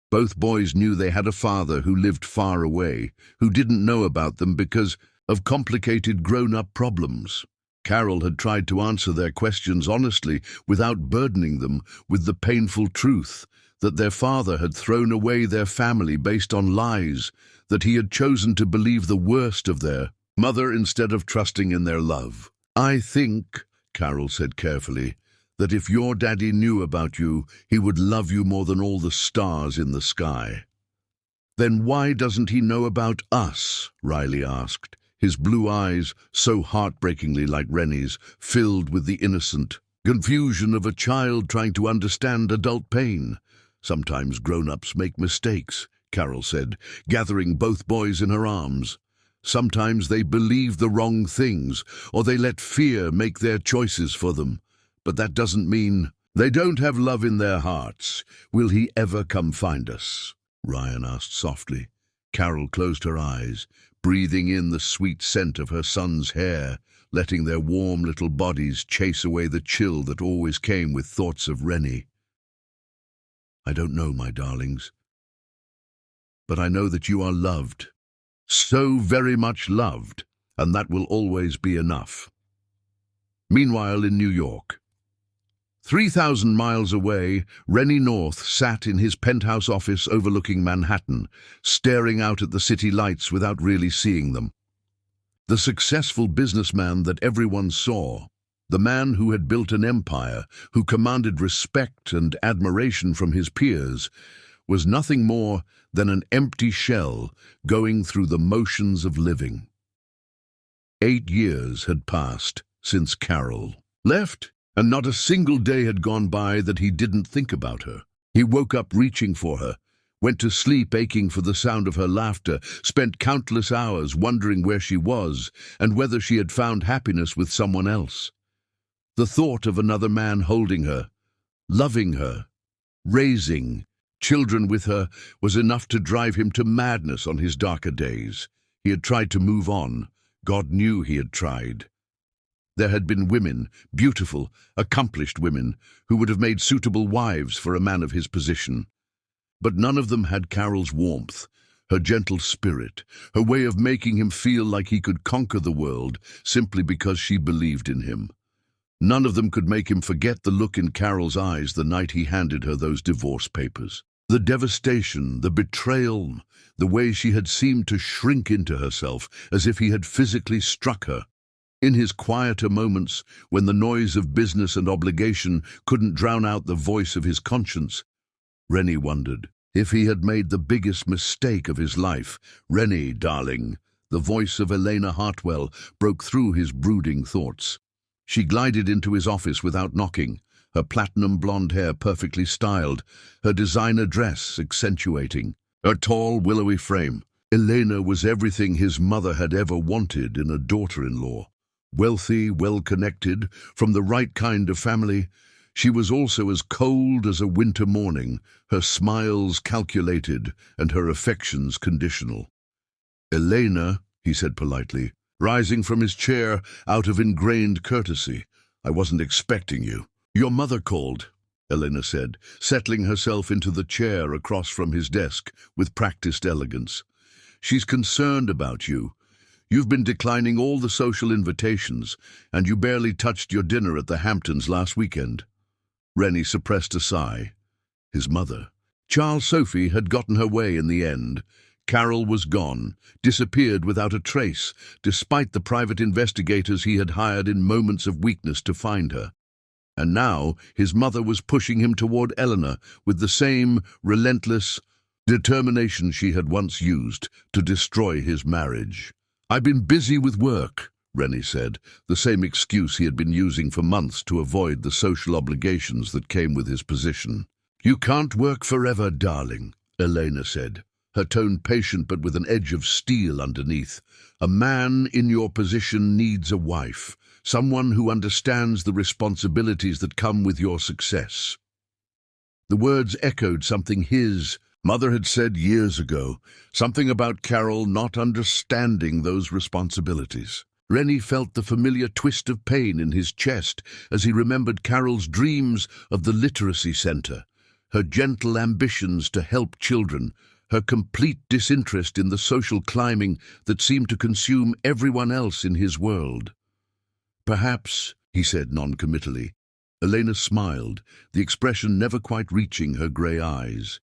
Both boys knew they had a father who lived far away, who didn't know about them because of complicated grown-up problems. Carol had tried to answer their questions honestly, without burdening them with the painful truth that their father had thrown away their family based on lies, that he had chosen to believe the worst of their mother instead of trusting in their love. "I think," Carol said carefully, "that if your daddy knew about you, he would love you more than all the stars in the sky." "Then why doesn't he know about us?" Riley asked, his blue eyes, so heartbreakingly like Rennie's, filled with the innocent confusion of a child trying to understand adult pain. "Sometimes grown-ups make mistakes," Carol said, gathering both boys in her arms. "Sometimes they believe the wrong things, or they let fear make their choices for them. But that doesn't mean they don't have love in their hearts. Will he ever come find us?" Ryan asked softly. Carol closed her eyes, breathing in the sweet scent of her son's hair, letting their warm little bodies chase away the chill that always came with thoughts of Rennie. "I don't know, my darlings. But I know that you are loved, so very much loved, and that will always be enough." Meanwhile, in New York, 3,000 miles away, Rennie North sat in his penthouse office overlooking Manhattan, staring out at the city lights without really seeing them. The successful businessman that everyone saw, the man who had built an empire, who commanded respect and admiration from his peers, was nothing more than an empty shell going through the motions of living. 8 years had passed since Carol left, and not a single day had gone by that he didn't think about her. He woke up reaching for her, went to sleep aching for the sound of her laughter, spent countless hours wondering where she was and whether she had found happiness with someone else. The thought of another man holding her, loving her, raising children with her was enough to drive him to madness on his darker days. He had tried to move on. God knew he had tried. There had been women, beautiful, accomplished women, who would have made suitable wives for a man of his position. But none of them had Carol's warmth, her gentle spirit, her way of making him feel like he could conquer the world simply because she believed in him. None of them could make him forget the look in Carol's eyes the night he handed her those divorce papers. The devastation, the betrayal, the way she had seemed to shrink into herself as if he had physically struck her. In his quieter moments, when the noise of business and obligation couldn't drown out the voice of his conscience, Rennie wondered if he had made the biggest mistake of his life. "Rennie, darling," the voice of Elena Hartwell broke through his brooding thoughts. She glided into his office without knocking, her platinum blonde hair perfectly styled, her designer dress accentuating her tall, willowy frame. Elena was everything his mother had ever wanted in a daughter-in-law. Wealthy, well-connected, from the right kind of family, she was also as cold as a winter morning, her smiles calculated and her affections conditional. "Elena," he said politely, rising from his chair out of ingrained courtesy, "I wasn't expecting you." "Your mother called," Elena said, settling herself into the chair across from his desk with practiced elegance. "She's concerned about you. You've been declining all the social invitations, and you barely touched your dinner at the Hamptons last weekend." Rennie suppressed a sigh. His mother. Charles Sophie had gotten her way in the end. Carol was gone, disappeared without a trace, despite the private investigators he had hired in moments of weakness to find her. And now his mother was pushing him toward Eleanor with the same relentless determination she had once used to destroy his marriage. "I've been busy with work," Rennie said, the same excuse he had been using for months to avoid the social obligations that came with his position. "You can't work forever, darling," Elena said, her tone patient but with an edge of steel underneath. "A man in your position needs a wife, someone who understands the responsibilities that come with your success." The words echoed something his mother had said years ago, something about Carol not understanding those responsibilities. Rennie felt the familiar twist of pain in his chest as he remembered Carol's dreams of the literacy center, her gentle ambitions to help children, her complete disinterest in the social climbing that seemed to consume everyone else in his world. "Perhaps," he said non-committally. Elena smiled, the expression never quite reaching her grey eyes.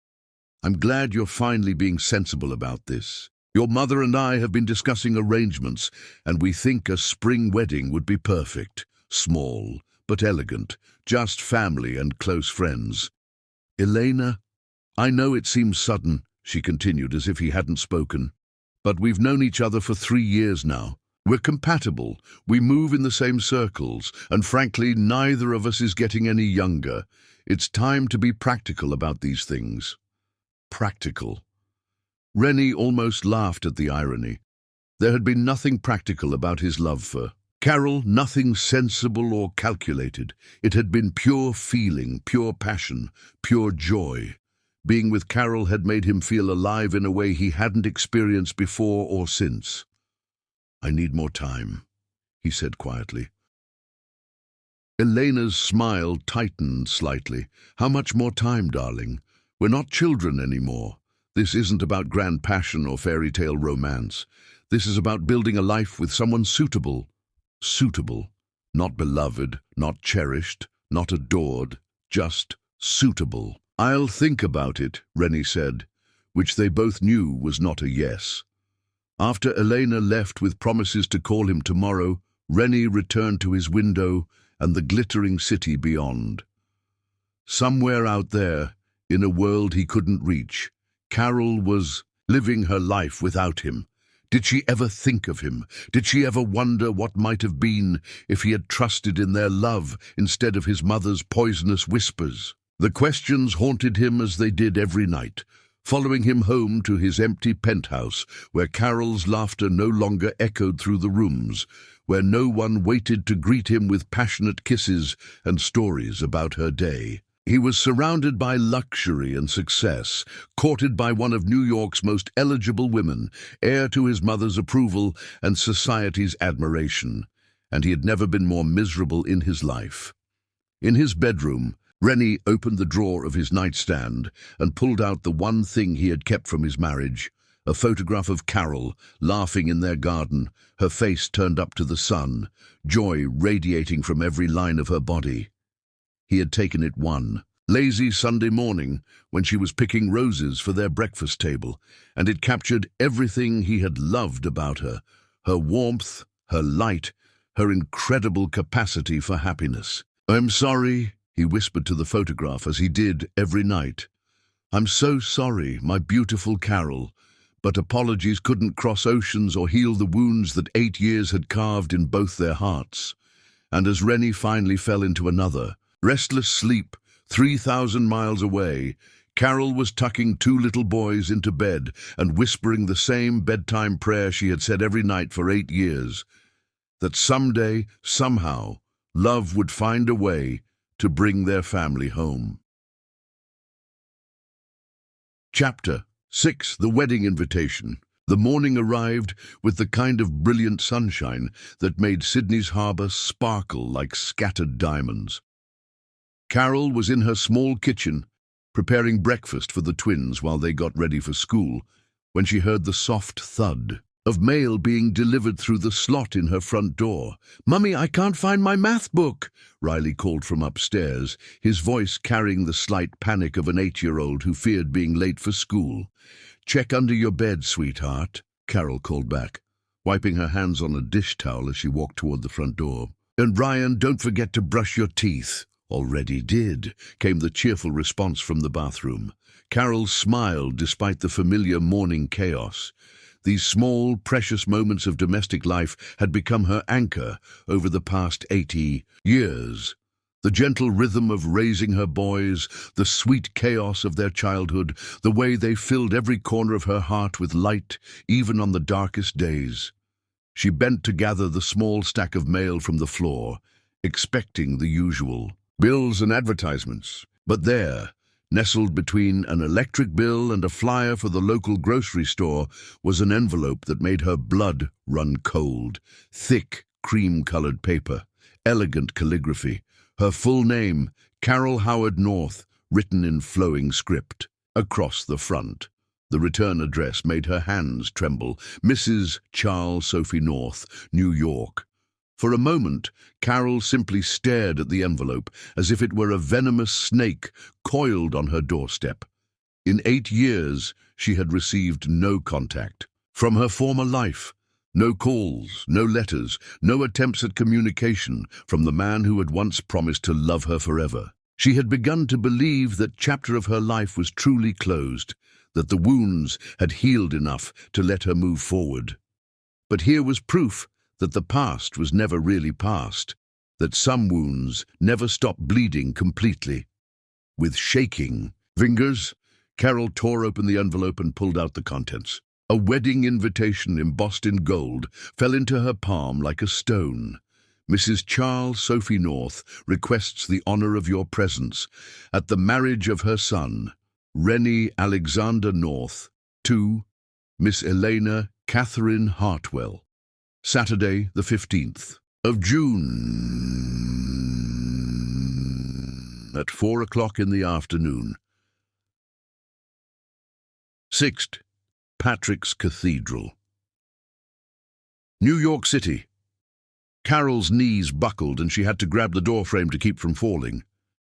"I'm glad you're finally being sensible about this. Your mother and I have been discussing arrangements, and we think a spring wedding would be perfect. Small, but elegant, just family and close friends." "Elena, I know it seems sudden," she continued as if he hadn't spoken, "but we've known each other for 3 years now. We're compatible, we move in the same circles, and frankly, neither of us is getting any younger. It's time to be practical about these things." Practical. Rennie almost laughed at the irony. There had been nothing practical about his love for Carol, nothing sensible or calculated. It had been pure feeling, pure passion, pure joy. Being with Carol had made him feel alive in a way he hadn't experienced before or since. "I need more time," he said quietly. Elena's smile tightened slightly. "How much more time, darling? We're not children anymore. This isn't about grand passion or fairy tale romance. This is about building a life with someone suitable. Suitable. Not beloved, not cherished, not adored, just suitable." "I'll think about it," Rennie said, which they both knew was not a yes. After Elena left with promises to call him tomorrow, Rennie returned to his window and the glittering city beyond. Somewhere out there, in a world he couldn't reach, Carol was living her life without him. Did she ever think of him? Did she ever wonder what might have been if he had trusted in their love instead of his mother's poisonous whispers? The questions haunted him as they did every night, following him home to his empty penthouse, where Carol's laughter no longer echoed through the rooms, where no one waited to greet him with passionate kisses and stories about her day. He was surrounded by luxury and success, courted by one of New York's most eligible women, heir to his mother's approval and society's admiration, and he had never been more miserable in his life. In his bedroom, Rennie opened the drawer of his nightstand and pulled out the one thing he had kept from his marriage, A photograph of Carol, laughing in their garden, her face turned up to the sun, joy radiating from every line of her body. He had taken it one lazy Sunday morning when she was picking roses for their breakfast table, and it captured everything he had loved about her, her warmth, her light, her incredible capacity for happiness. "I'm sorry," he whispered to the photograph as he did every night. "I'm so sorry, my beautiful Carol, but apologies couldn't cross oceans or heal the wounds that 8 years had carved in both their hearts." And as Rennie finally fell into another, restless sleep, 3,000 miles away, Carol was tucking 2 little boys into bed and whispering the same bedtime prayer she had said every night for 8 years, that someday, somehow, love would find a way to bring their family home. Chapter 6. The Wedding Invitation. The morning arrived with the kind of brilliant sunshine that made Sydney's harbour sparkle like scattered diamonds. Carol was in her small kitchen, preparing breakfast for the twins while they got ready for school, when she heard the soft thud of mail being delivered through the slot in her front door. "Mummy, I can't find my math book," Riley called from upstairs, his voice carrying the slight panic of an 8-year-old who feared being late for school. "Check under your bed, sweetheart," Carol called back, wiping her hands on a dish towel as she walked toward the front door. "And Ryan, don't forget to brush your teeth." "Already did," came the cheerful response from the bathroom. Carol smiled despite the familiar morning chaos. These small, precious moments of domestic life had become her anchor over the past 80 years. The gentle rhythm of raising her boys, the sweet chaos of their childhood, the way they filled every corner of her heart with light, even on the darkest days. She bent to gather the small stack of mail from the floor, expecting the usual bills and advertisements. But there, nestled between an electric bill and a flyer for the local grocery store, was an envelope that made her blood run cold. Thick, cream-colored paper, elegant calligraphy, her full name, Carol Howard North, written in flowing script. Across the front, the return address made her hands tremble. Mrs. Charles Sophie North, New York. For a moment, Carol simply stared at the envelope as if it were a venomous snake coiled on her doorstep. In 8 years, she had received no contact from her former life. No calls, no letters, no attempts at communication from the man who had once promised to love her forever. She had begun to believe that chapter of her life was truly closed, that the wounds had healed enough to let her move forward. But here was proof that the past was never really past, that some wounds never stopped bleeding completely. With shaking fingers, Carol tore open the envelope and pulled out the contents. A wedding invitation embossed in gold fell into her palm like a stone. "Mrs. Charles Sophie North requests the honor of your presence at the marriage of her son, Rennie Alexander North, to Miss Elena Catherine Hartwell. Saturday, the 15th of June, at 4 o'clock in the afternoon. 6th, Patrick's Cathedral. New York City. Carol's knees buckled and she had to grab the doorframe to keep from falling.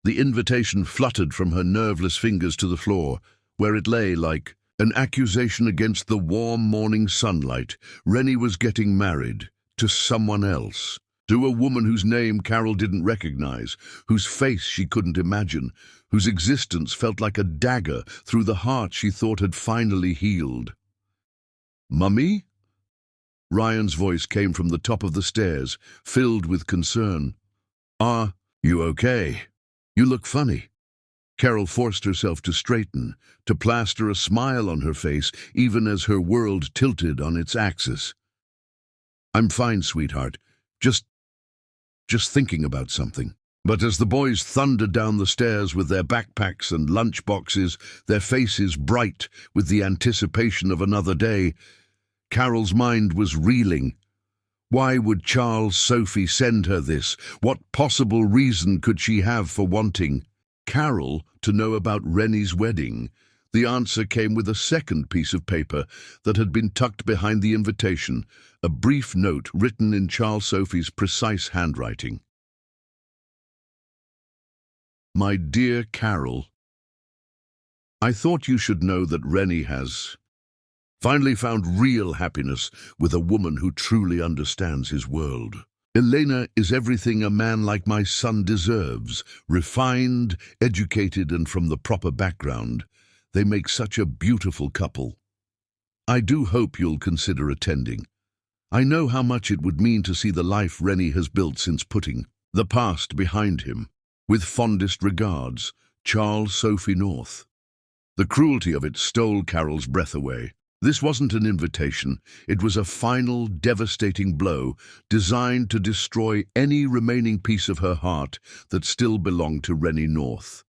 The invitation fluttered from her nerveless fingers to the floor, where it lay like an accusation against the warm morning sunlight. Rennie was getting married to someone else, to a woman whose name Carol didn't recognize, whose face she couldn't imagine, whose existence felt like a dagger through the heart she thought had finally healed. "Mummy?" Ryan's voice came from the top of the stairs, filled with concern. "Are you okay? You look funny." Carol forced herself to straighten, to plaster a smile on her face, even as her world tilted on its axis. "I'm fine, sweetheart. Just thinking about something." But as the boys thundered down the stairs with their backpacks and lunch boxes, their faces bright with the anticipation of another day, Carol's mind was reeling. Why would Charles Sophie send her this? What possible reason could she have for wanting Carol to know about Rennie's wedding? The answer came with a second piece of paper that had been tucked behind the invitation, a brief note written in Charles Sophie's precise handwriting. My dear Carol, I thought you should know that Rennie has finally found real happiness with a woman who truly understands his world. Elena is everything a man like my son deserves, refined, educated, and from the proper background. They make such a beautiful couple. I do hope you'll consider attending. I know how much it would mean to see the life Rennie has built since putting the past behind him. With fondest regards, Charles Sophie North. The cruelty of it stole Carol's breath away. This wasn't an invitation. It was a final, devastating blow designed to destroy any remaining piece of her heart that still belonged to Rennie North.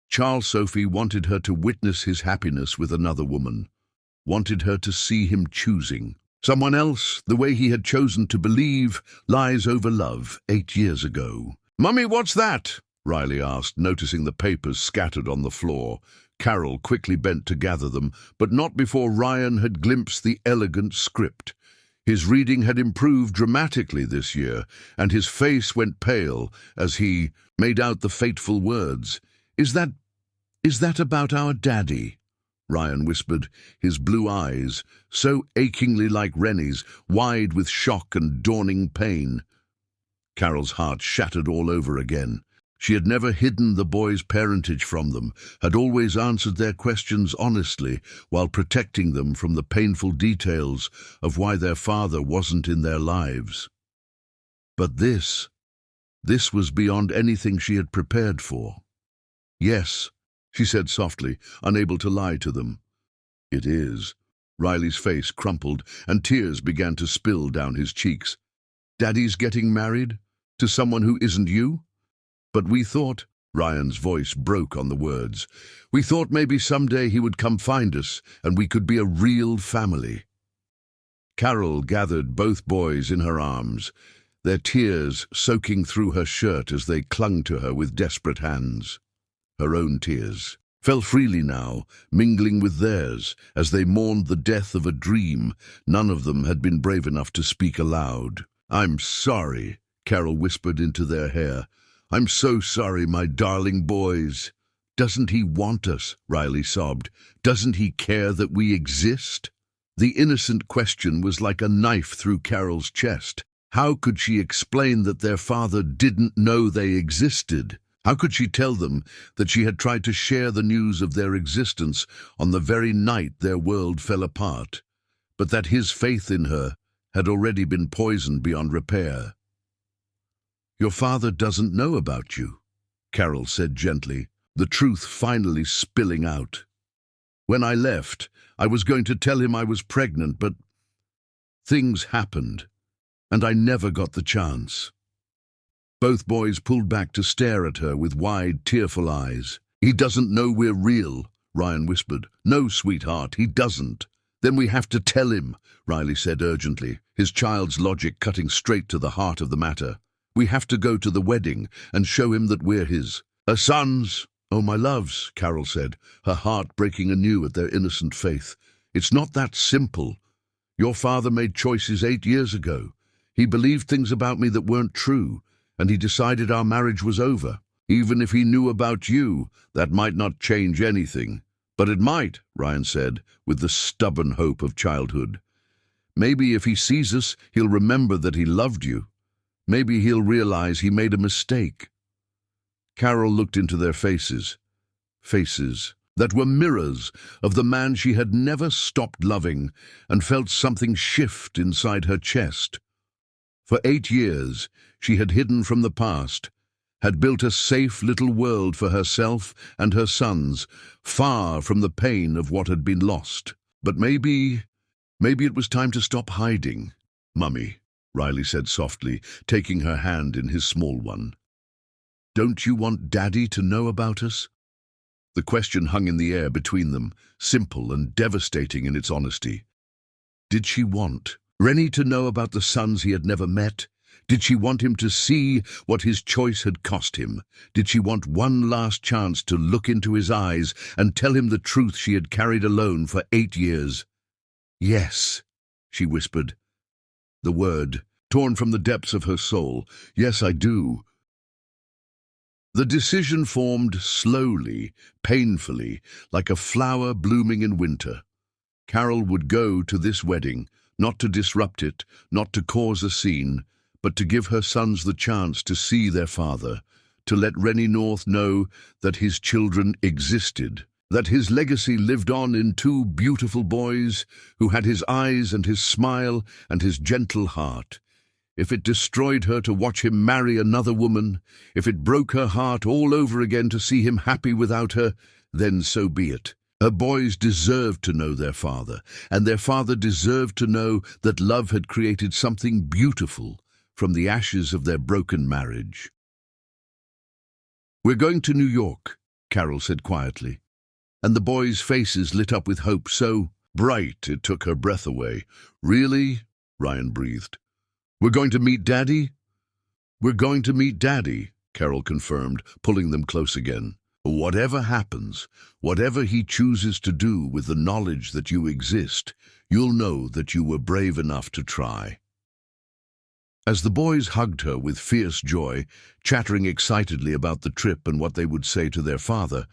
Charles Sophie wanted her to witness his happiness with another woman, wanted her to see him choosing someone else the way he had chosen to believe lies over love 8 years ago. "Mummy, what's that?" Riley asked, noticing the papers scattered on the floor. Carol quickly bent to gather them, but not before Ryan had glimpsed the elegant script. His reading had improved dramatically this year, and his face went pale as he made out the fateful words. Is that about our daddy?" Ryan whispered, his blue eyes, so achingly like Rennie's, wide with shock and dawning pain. Carol's heart shattered all over again. She had never hidden the boys' parentage from them, had always answered their questions honestly, while protecting them from the painful details of why their father wasn't in their lives. But this was beyond anything she had prepared for. "Yes," she said softly, unable to lie to them. "It is." Riley's face crumpled, and tears began to spill down his cheeks. "Daddy's getting married? To someone who isn't you? But we thought," Ryan's voice broke on the words, "we thought maybe someday he would come find us, and we could be a real family." Carol gathered both boys in her arms, their tears soaking through her shirt as they clung to her with desperate hands. Her own tears fell freely now, mingling with theirs, as they mourned the death of a dream none of them had been brave enough to speak aloud. "I'm sorry," Carol whispered into their hair. "I'm so sorry, my darling boys." "Doesn't he want us?" Riley sobbed. "Doesn't he care that we exist?" The innocent question was like a knife through Carol's chest. How could she explain that their father didn't know they existed? How could she tell them that she had tried to share the news of their existence on the very night their world fell apart, but that his faith in her had already been poisoned beyond repair? "Your father doesn't know about you," Carol said gently, the truth finally spilling out. "When I left, I was going to tell him I was pregnant, but things happened, and I never got the chance." Both boys pulled back to stare at her with wide, tearful eyes. "He doesn't know we're real," Ryan whispered. "No, sweetheart, he doesn't." "Then we have to tell him," Riley said urgently, his child's logic cutting straight to the heart of the matter. "We have to go to the wedding and show him that we're his sons." "Oh, my loves," Carol said, her heart breaking anew at their innocent faith. "It's not that simple. Your father made choices 8 years ago. He believed things about me that weren't true, and he decided our marriage was over. Even if he knew about you, that might not change anything." "But it might," Ryan said, with the stubborn hope of childhood. "Maybe if he sees us, he'll remember that he loved you. Maybe he'll realize he made a mistake." Carol looked into their faces that were mirrors of the man she had never stopped loving, and felt something shift inside her chest. For 8 years, she had hidden from the past, had built a safe little world for herself and her sons, far from the pain of what had been lost. But maybe it was time to stop hiding. "Mummy," Riley said softly, taking her hand in his small one. "Don't you want Daddy to know about us?" The question hung in the air between them, simple and devastating in its honesty. Did she want Rennie to know about the sons he had never met? Did she want him to see what his choice had cost him? Did she want one last chance to look into his eyes and tell him the truth she had carried alone for 8 years? Yes, she whispered. The word, torn from the depths of her soul. Yes, I do. The decision formed slowly, painfully, like a flower blooming in winter. Carol would go to this wedding, not to disrupt it, not to cause a scene, but to give her sons the chance to see their father, to let Rennie North know that his children existed, that his legacy lived on in 2 beautiful boys who had his eyes and his smile and his gentle heart. If it destroyed her to watch him marry another woman, if it broke her heart all over again to see him happy without her, then so be it. Her boys deserved to know their father, and their father deserved to know that love had created something beautiful from the ashes of their broken marriage. "We're going to New York," Carol said quietly, and the boys' faces lit up with hope so bright it took her breath away. "Really?" Ryan breathed. "We're going to meet Daddy?" "We're going to meet Daddy," Carol confirmed, pulling them close again. "Whatever happens, whatever he chooses to do with the knowledge that you exist, you'll know that you were brave enough to try." As the boys hugged her with fierce joy, chattering excitedly about the trip and what they would say to their father,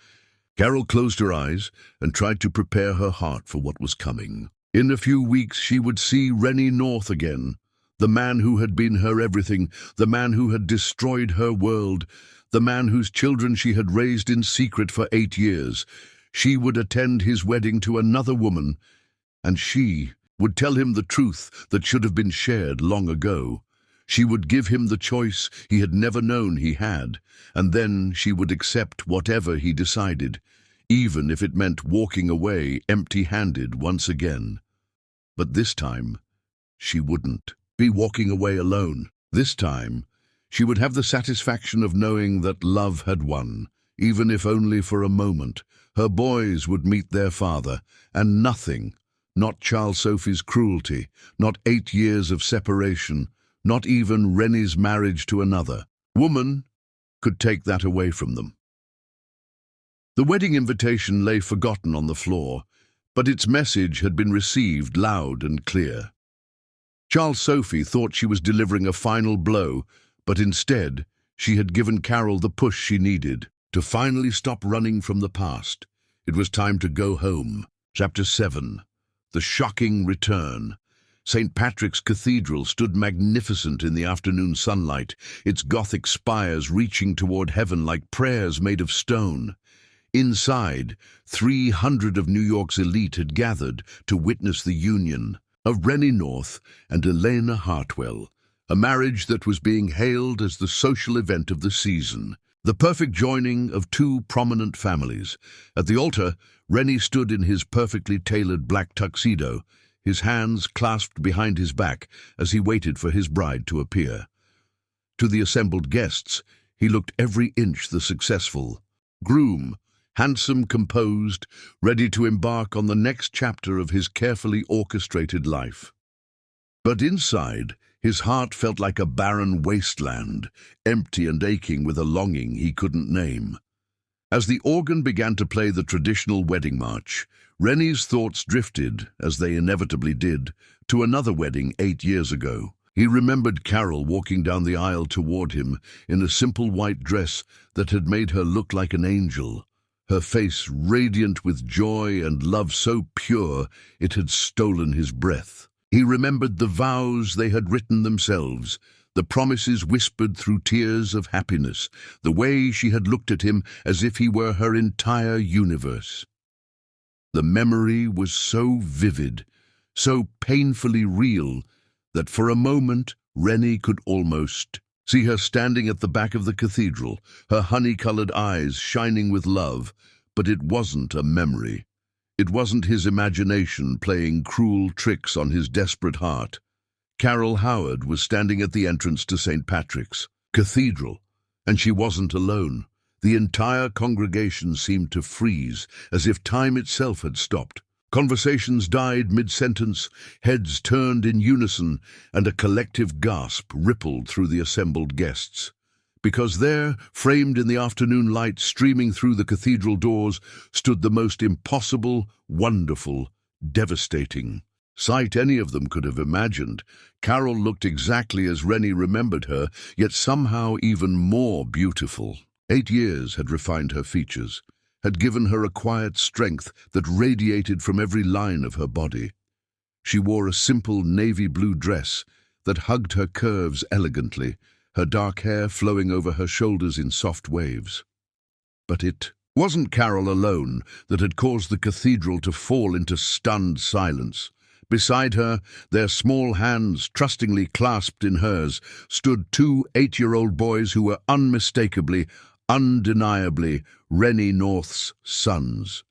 Carol closed her eyes and tried to prepare her heart for what was coming. In a few weeks she would see Rennie North again, the man who had been her everything, the man who had destroyed her world, the man whose children she had raised in secret for 8 years. She would attend his wedding to another woman, and she would tell him the truth that should have been shared long ago. She would give him the choice he had never known he had, and then she would accept whatever he decided, even if it meant walking away empty-handed once again. But this time, she wouldn't be walking away alone. This time, she would have the satisfaction of knowing that love had won, even if only for a moment. Her boys would meet their father, and nothing, not Charles Sophie's cruelty, not 8 years of separation, not even Rennie's marriage to another woman, could take that away from them. The wedding invitation lay forgotten on the floor, but its message had been received loud and clear. Charles Sophie thought she was delivering a final blow, but instead she had given Carol the push she needed to finally stop running from the past. It was time to go home. Chapter 7. The Shocking Return. St. Patrick's Cathedral stood magnificent in the afternoon sunlight, its Gothic spires reaching toward heaven like prayers made of stone. Inside, 300 of New York's elite had gathered to witness the union of Rennie North and Elena Hartwell, a marriage that was being hailed as the social event of the season, the perfect joining of 2 prominent families. At the altar, Rennie stood in his perfectly tailored black tuxedo, his hands clasped behind his back as he waited for his bride to appear. To the assembled guests, he looked every inch the successful groom, handsome, composed, ready to embark on the next chapter of his carefully orchestrated life. But inside, his heart felt like a barren wasteland, empty and aching with a longing he couldn't name. As the organ began to play the traditional wedding march, Rennie's thoughts drifted, as they inevitably did, to another wedding 8 years ago. He remembered Carol walking down the aisle toward him in a simple white dress that had made her look like an angel, her face radiant with joy and love so pure it had stolen his breath. He remembered the vows they had written themselves, the promises whispered through tears of happiness, the way she had looked at him as if he were her entire universe. The memory was so vivid, so painfully real, that for a moment Rennie could almost see her standing at the back of the cathedral, her honey-colored eyes shining with love. But it wasn't a memory. It wasn't his imagination playing cruel tricks on his desperate heart. Carol Howard was standing at the entrance to St. Patrick's Cathedral, and she wasn't alone. The entire congregation seemed to freeze, as if time itself had stopped. Conversations died mid-sentence, heads turned in unison, and a collective gasp rippled through the assembled guests. Because there, framed in the afternoon light streaming through the cathedral doors, stood the most impossible, wonderful, devastating sight any of them could have imagined. Carol looked exactly as Rennie remembered her, yet somehow even more beautiful. 8 years had refined her features, had given her a quiet strength that radiated from every line of her body. She wore a simple navy blue dress that hugged her curves elegantly, her dark hair flowing over her shoulders in soft waves. But it wasn't Carol alone that had caused the cathedral to fall into stunned silence. Beside her, their small hands trustingly clasped in hers, stood 2 8-year-old boys who were unmistakably, undeniably Rennie North's sons.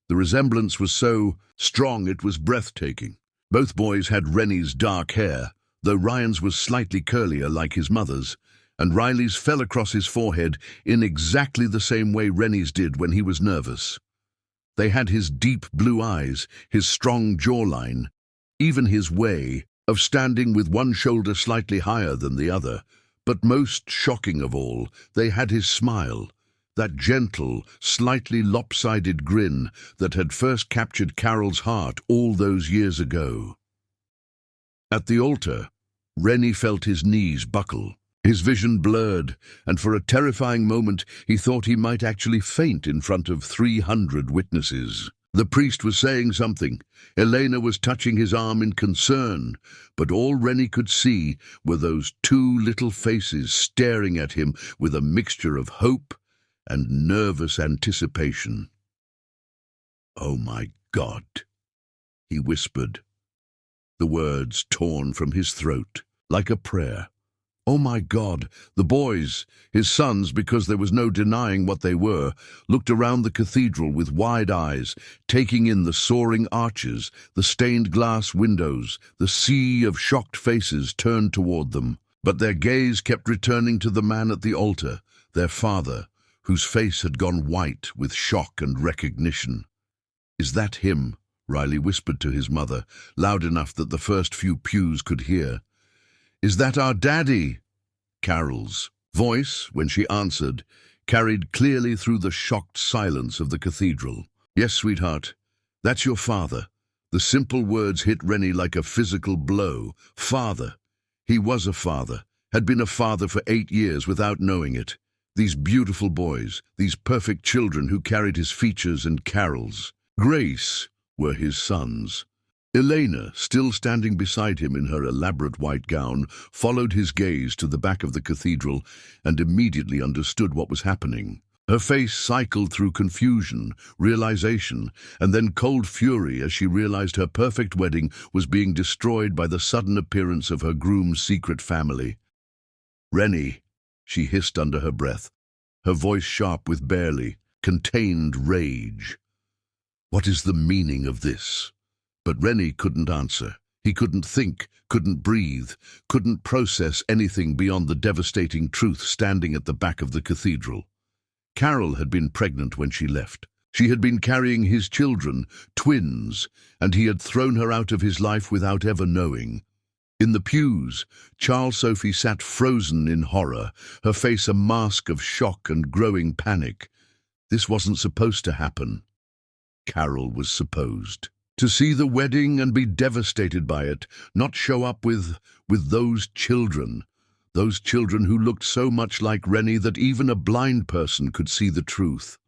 The resemblance was so strong it was breathtaking. Both boys had Rennie's dark hair, though Ryan's was slightly curlier like his mother's, and Riley's fell across his forehead in exactly the same way Rennie's did when he was nervous. They had his deep blue eyes, his strong jawline, even his way of standing with one shoulder slightly higher than the other. But most shocking of all, they had his smile, that gentle, slightly lopsided grin that had first captured Carol's heart all those years ago. At the altar, Rennie felt his knees buckle. His vision blurred, and for a terrifying moment he thought he might actually faint in front of 300 witnesses. The priest was saying something. Elena was touching his arm in concern, but all Rennie could see were those 2 little faces staring at him with a mixture of hope and nervous anticipation. "Oh my God," he whispered, the words torn from his throat like a prayer. Oh my God! The boys, his sons, because there was no denying what they were, looked around the cathedral with wide eyes, taking in the soaring arches, the stained glass windows, the sea of shocked faces turned toward them. But their gaze kept returning to the man at the altar, their father, whose face had gone white with shock and recognition. "Is that him?" Riley whispered to his mother, loud enough that the first few pews could hear. "Is that our daddy?" Carol's voice, when she answered, carried clearly through the shocked silence of the cathedral. "Yes, sweetheart, that's your father." The simple words hit Rennie like a physical blow. Father. He was a father, had been a father for 8 years without knowing it. These beautiful boys, these perfect children who carried his features and Carol's grace, were his sons. Elena, still standing beside him in her elaborate white gown, followed his gaze to the back of the cathedral and immediately understood what was happening. Her face cycled through confusion, realization, and then cold fury as she realized her perfect wedding was being destroyed by the sudden appearance of her groom's secret family. "Rennie," she hissed under her breath, her voice sharp with barely contained rage. "What is the meaning of this?" But Rennie couldn't answer. He couldn't think, couldn't breathe, couldn't process anything beyond the devastating truth standing at the back of the cathedral. Carol had been pregnant when she left. She had been carrying his children, twins, and he had thrown her out of his life without ever knowing. In the pews, Charles Sophie sat frozen in horror, her face a mask of shock and growing panic. This wasn't supposed to happen. Carol was supposed to see the wedding and be devastated by it, not show up with those children who looked so much like Rennie that even a blind person could see the truth.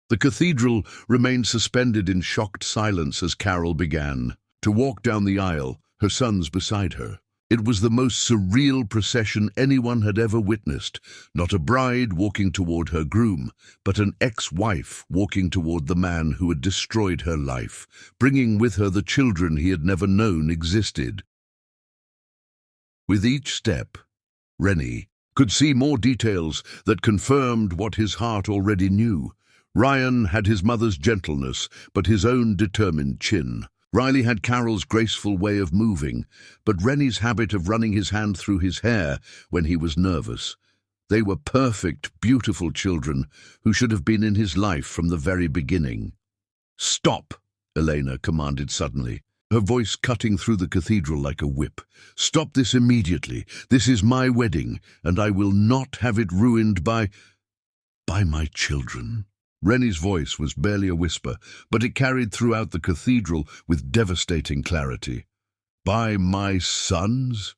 The cathedral remained suspended in shocked silence as Carol began to walk down the aisle, her sons beside her. It was the most surreal procession anyone had ever witnessed, not a bride walking toward her groom, but an ex-wife walking toward the man who had destroyed her life, bringing with her the children he had never known existed. With each step, Rennie could see more details that confirmed what his heart already knew. Ryan had his mother's gentleness, but his own determined chin. Riley had Carol's graceful way of moving, but Rennie's habit of running his hand through his hair when he was nervous. They were perfect, beautiful children who should have been in his life from the very beginning. "Stop!" Elena commanded suddenly, her voice cutting through the cathedral like a whip. "Stop this immediately. This is my wedding, and I will not have it ruined by my children." Rennie's voice was barely a whisper, but it carried throughout the cathedral with devastating clarity. "By my sons?"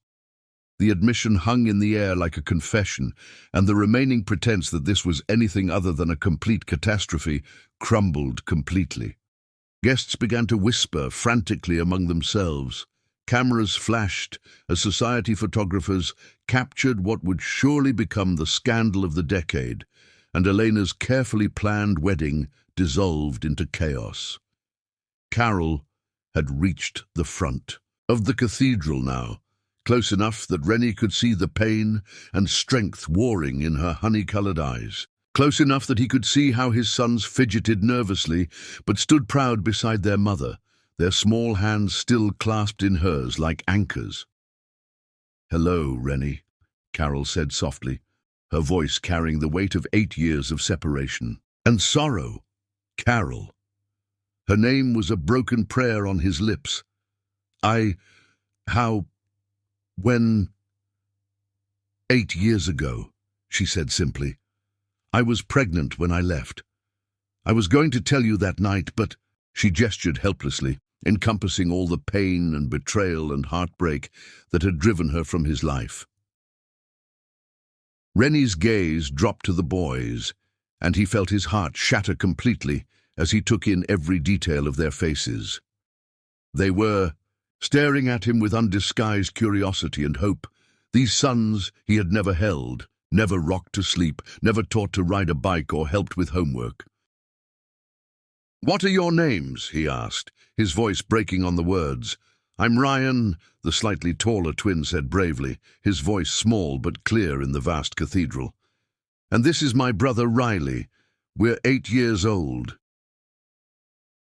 The admission hung in the air like a confession, and the remaining pretense that this was anything other than a complete catastrophe crumbled completely. Guests began to whisper frantically among themselves. Cameras flashed as society photographers captured what would surely become the scandal of the decade, and Elena's carefully planned wedding dissolved into chaos. Carol had reached the front of the cathedral now, close enough that Rennie could see the pain and strength warring in her honey-colored eyes. Close enough that he could see how his sons fidgeted nervously, but stood proud beside their mother, their small hands still clasped in hers like anchors. "Hello, Rennie," Carol said softly, her voice carrying the weight of 8 years of separation and sorrow. Carol. Her name was a broken prayer on his lips. When 8 years ago," she said simply. "I was pregnant when I left. I was going to tell you that night, but—" She gestured helplessly, encompassing all the pain and betrayal and heartbreak that had driven her from his life. Rennie's gaze dropped to the boys, and he felt his heart shatter completely as he took in every detail of their faces. They were staring at him with undisguised curiosity and hope, these sons he had never held, never rocked to sleep, never taught to ride a bike or helped with homework. "What are your names?" he asked, his voice breaking on the words. "I'm Ryan," the slightly taller twin said bravely, his voice small but clear in the vast cathedral. "And this is my brother Riley. We're 8 years old."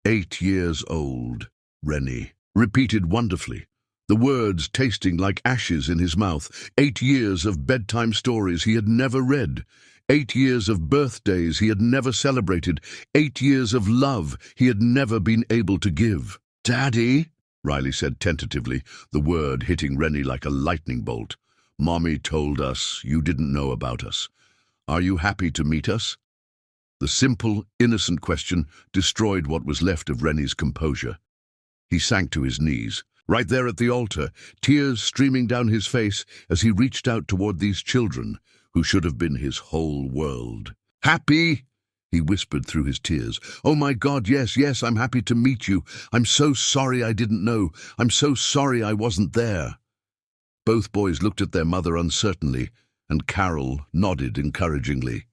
8 years old, Rennie repeated wonderfully, the words tasting like ashes in his mouth. 8 years of bedtime stories he had never read. 8 years of birthdays he had never celebrated. 8 years of love he had never been able to give. "Daddy," Riley said tentatively, the word hitting Rennie like a lightning bolt. "Mommy told us you didn't know about us. Are you happy to meet us?" The simple, innocent question destroyed what was left of Rennie's composure. He sank to his knees, right there at the altar, tears streaming down his face as he reached out toward these children, who should have been his whole world. "Happy?" he whispered through his tears. "Oh my God, yes, I'm happy to meet you. I'm so sorry I didn't know. I'm so sorry I wasn't there." Both boys looked at their mother uncertainly, and Carol nodded encouragingly.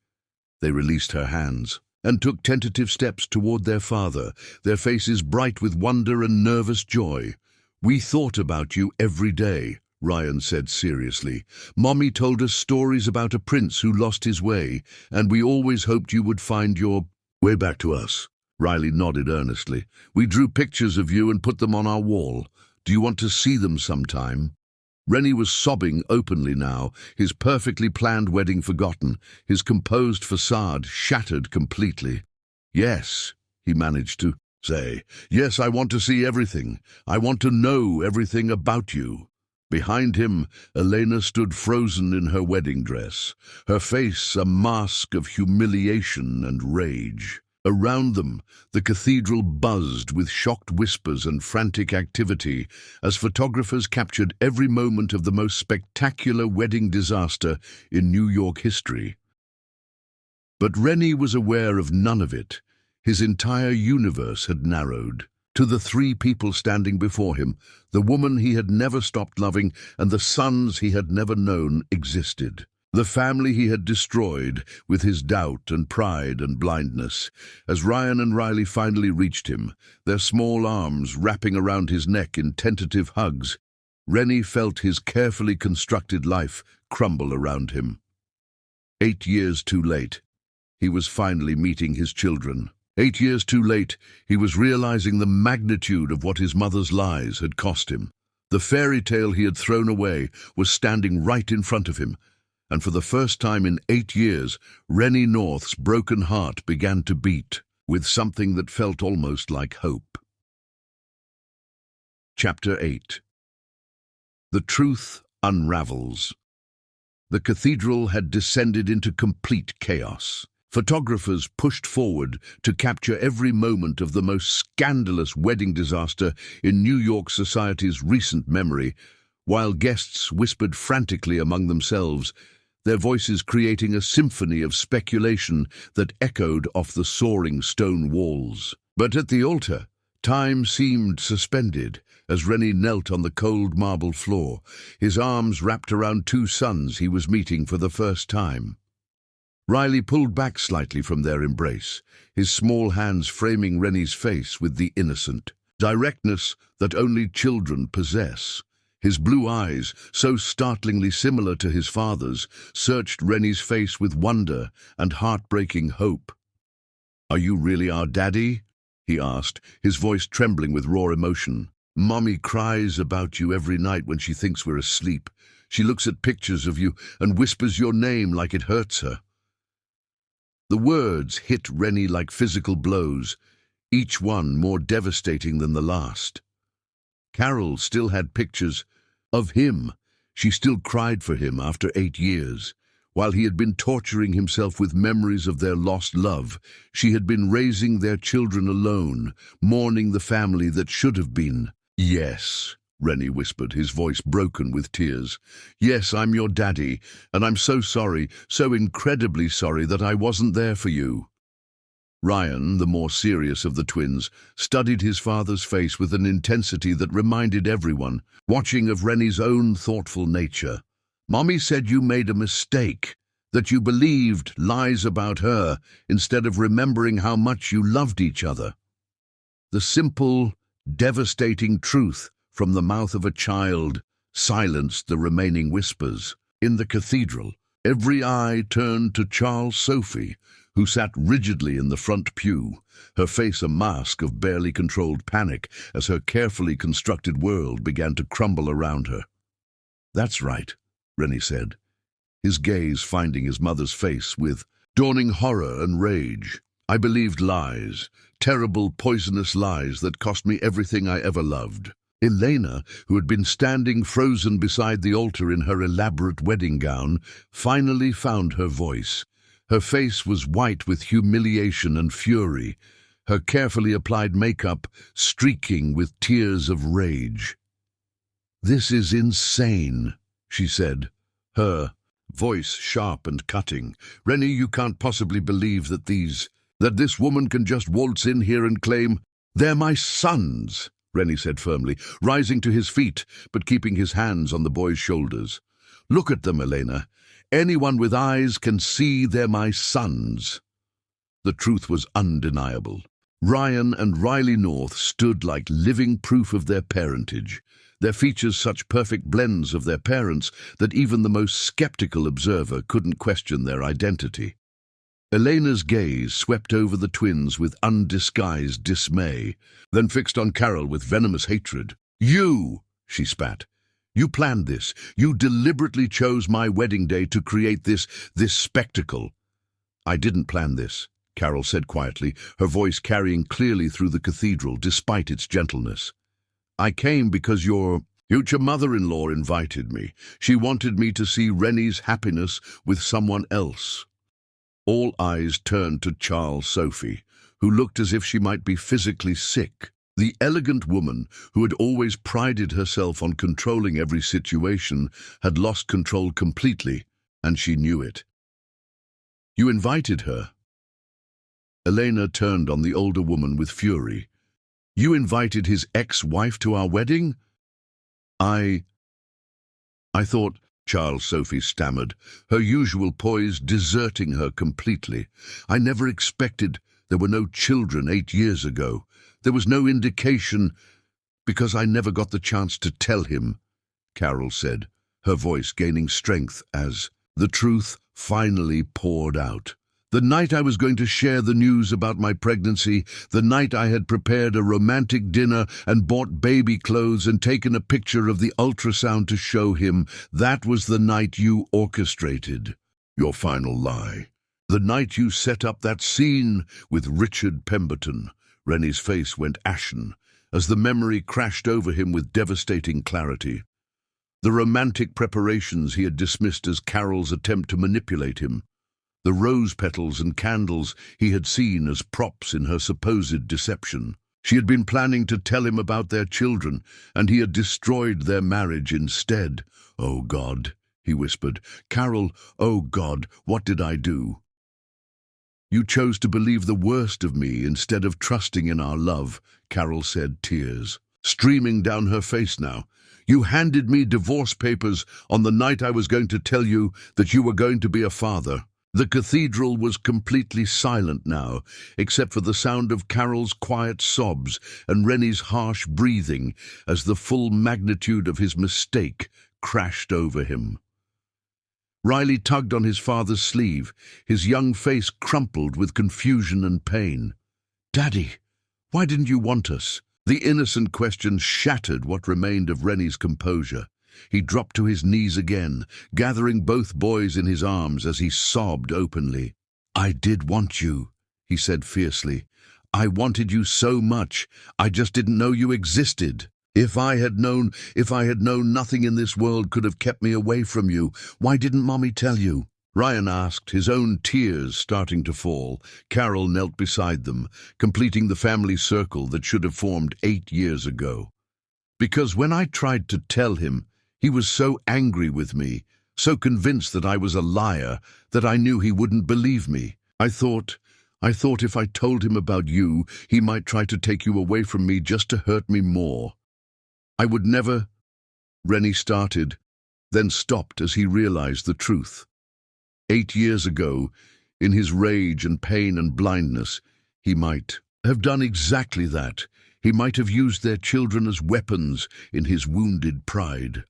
They released her hands and took tentative steps toward their father, their faces bright with wonder and nervous joy. "We thought about you every day," Ryan said seriously. "Mommy told us stories about a prince who lost his way, and we always hoped you would find your way back to us." Riley nodded earnestly. "We drew pictures of you and put them on our wall. Do you want to see them sometime?" Rennie was sobbing openly now, his perfectly planned wedding forgotten, his composed facade shattered completely. "Yes," he managed to say. "Yes, I want to see everything. I want to know everything about you." Behind him, Elena stood frozen in her wedding dress, her face a mask of humiliation and rage. Around them, the cathedral buzzed with shocked whispers and frantic activity as photographers captured every moment of the most spectacular wedding disaster in New York history. But Rennie was aware of none of it. His entire universe had narrowed to the 3 people standing before him, the woman he had never stopped loving and the sons he had never known existed. The family he had destroyed with his doubt and pride and blindness. As Ryan and Riley finally reached him, their small arms wrapping around his neck in tentative hugs, Rennie felt his carefully constructed life crumble around him. 8 years too late, he was finally meeting his children. 8 years too late, he was realizing the magnitude of what his mother's lies had cost him. The fairy tale he had thrown away was standing right in front of him, and for the first time in 8 years, Rennie North's broken heart began to beat. with something that felt almost like hope. Chapter 8. The truth unravels. The cathedral had descended into complete chaos. Photographers pushed forward to capture every moment of the most scandalous wedding disaster in New York society's recent memory, while guests whispered frantically among themselves, their voices creating a symphony of speculation that echoed off the soaring stone walls. But at the altar, time seemed suspended as Rennie knelt on the cold marble floor, his arms wrapped around two sons he was meeting for the first time. Riley pulled back slightly from their embrace, his small hands framing Rennie's face with the innocent directness that only children possess. His blue eyes, so startlingly similar to his father's, searched Rennie's face with wonder and heartbreaking hope. "Are you really our daddy?" he asked, his voice trembling with raw emotion. "Mommy cries about you every night when she thinks we're asleep. She looks at pictures of you and whispers your name like it hurts her." The words hit Rennie like physical blows, each one more devastating than the last. Carol still had pictures of him. She still cried for him after 8 years. While he had been torturing himself with memories of their lost love, she had been raising their children alone, mourning the family that should have been. "Yes," Rennie whispered, his voice broken with tears. "Yes, I'm your daddy, and I'm so sorry, so incredibly sorry that I wasn't there for you." Ryan, the more serious of the twins, studied his father's face with an intensity that reminded everyone, watching, of Rennie's own thoughtful nature. "Mommy said you made a mistake, that you believed lies about her instead of remembering how much you loved each other." The simple, devastating truth from the mouth of a child silenced the remaining whispers. In the cathedral, every eye turned to Charles Sophie, who sat rigidly in the front pew, her face a mask of barely controlled panic as her carefully constructed world began to crumble around her. "That's right," Rennie said, his gaze finding his mother's face with dawning horror and rage. "I believed lies, terrible, poisonous lies that cost me everything I ever loved." Elena, who had been standing frozen beside the altar in her elaborate wedding gown, finally found her voice. Her face was white with humiliation and fury, her carefully applied makeup streaking with tears of rage. "This is insane," she said, her voice sharp and cutting. "Rennie, you can't possibly believe that this woman can just waltz in here and claim—" "They're my sons," Rennie said firmly, rising to his feet but keeping his hands on the boy's shoulders. "Look at them, Elena. Anyone with eyes can see they're my sons." The truth was undeniable. Ryan and Riley North stood like living proof of their parentage, their features such perfect blends of their parents that even the most skeptical observer couldn't question their identity. Elena's gaze swept over the twins with undisguised dismay, then fixed on Carol with venomous hatred. "You!" she spat. "You planned this. You deliberately chose my wedding day to create this spectacle." "I didn't plan this," Carol said quietly, her voice carrying clearly through the cathedral despite its gentleness. "I came because your future mother-in-law invited me. She wanted me to see Rennie's happiness with someone else." All eyes turned to Charles Sophie, who looked as if she might be physically sick. The elegant woman, who had always prided herself on controlling every situation, had lost control completely, and she knew it. "You invited her." Elena turned on the older woman with fury. "You invited his ex-wife to our wedding?" I thought," Charles Sophie stammered, her usual poise deserting her completely. "I never expected. There were no children 8 years ago. There was no indication, because I never got the chance to tell him," Carol said, her voice gaining strength as the truth finally poured out. "The night I was going to share the news about my pregnancy, the night I had prepared a romantic dinner and bought baby clothes and taken a picture of the ultrasound to show him, that was the night you orchestrated your final lie." The night you set up that scene with Richard Pemberton. Rennie's face went ashen as the memory crashed over him with devastating clarity. The romantic preparations he had dismissed as Carol's attempt to manipulate him. The rose petals and candles he had seen as props in her supposed deception. She had been planning to tell him about their children, and he had destroyed their marriage instead. "Oh, God," he whispered. "Carol, oh, God, what did I do?" "You chose to believe the worst of me instead of trusting in our love," Carol said, tears streaming down her face now. "You handed me divorce papers on the night I was going to tell you that you were going to be a father." The cathedral was completely silent now, except for the sound of Carol's quiet sobs and Rennie's harsh breathing as the full magnitude of his mistake crashed over him. Riley tugged on his father's sleeve, his young face crumpled with confusion and pain. "Daddy, why didn't you want us?" The innocent question shattered what remained of Rennie's composure. He dropped to his knees again, gathering both boys in his arms as he sobbed openly. "I did want you," he said fiercely. "I wanted you so much. I just didn't know you existed. If I had known, nothing in this world could have kept me away from you. Why didn't Mommy tell you?" Ryan asked, his own tears starting to fall. Carol knelt beside them, completing the family circle that should have formed 8 years ago. "Because when I tried to tell him, he was so angry with me, so convinced that I was a liar, that I knew he wouldn't believe me. I thought if I told him about you, he might try to take you away from me just to hurt me more. I would never—" Rennie started, then stopped as he realized the truth. 8 years ago, in his rage and pain and blindness, he might have done exactly that. He might have used their children as weapons in his wounded pride.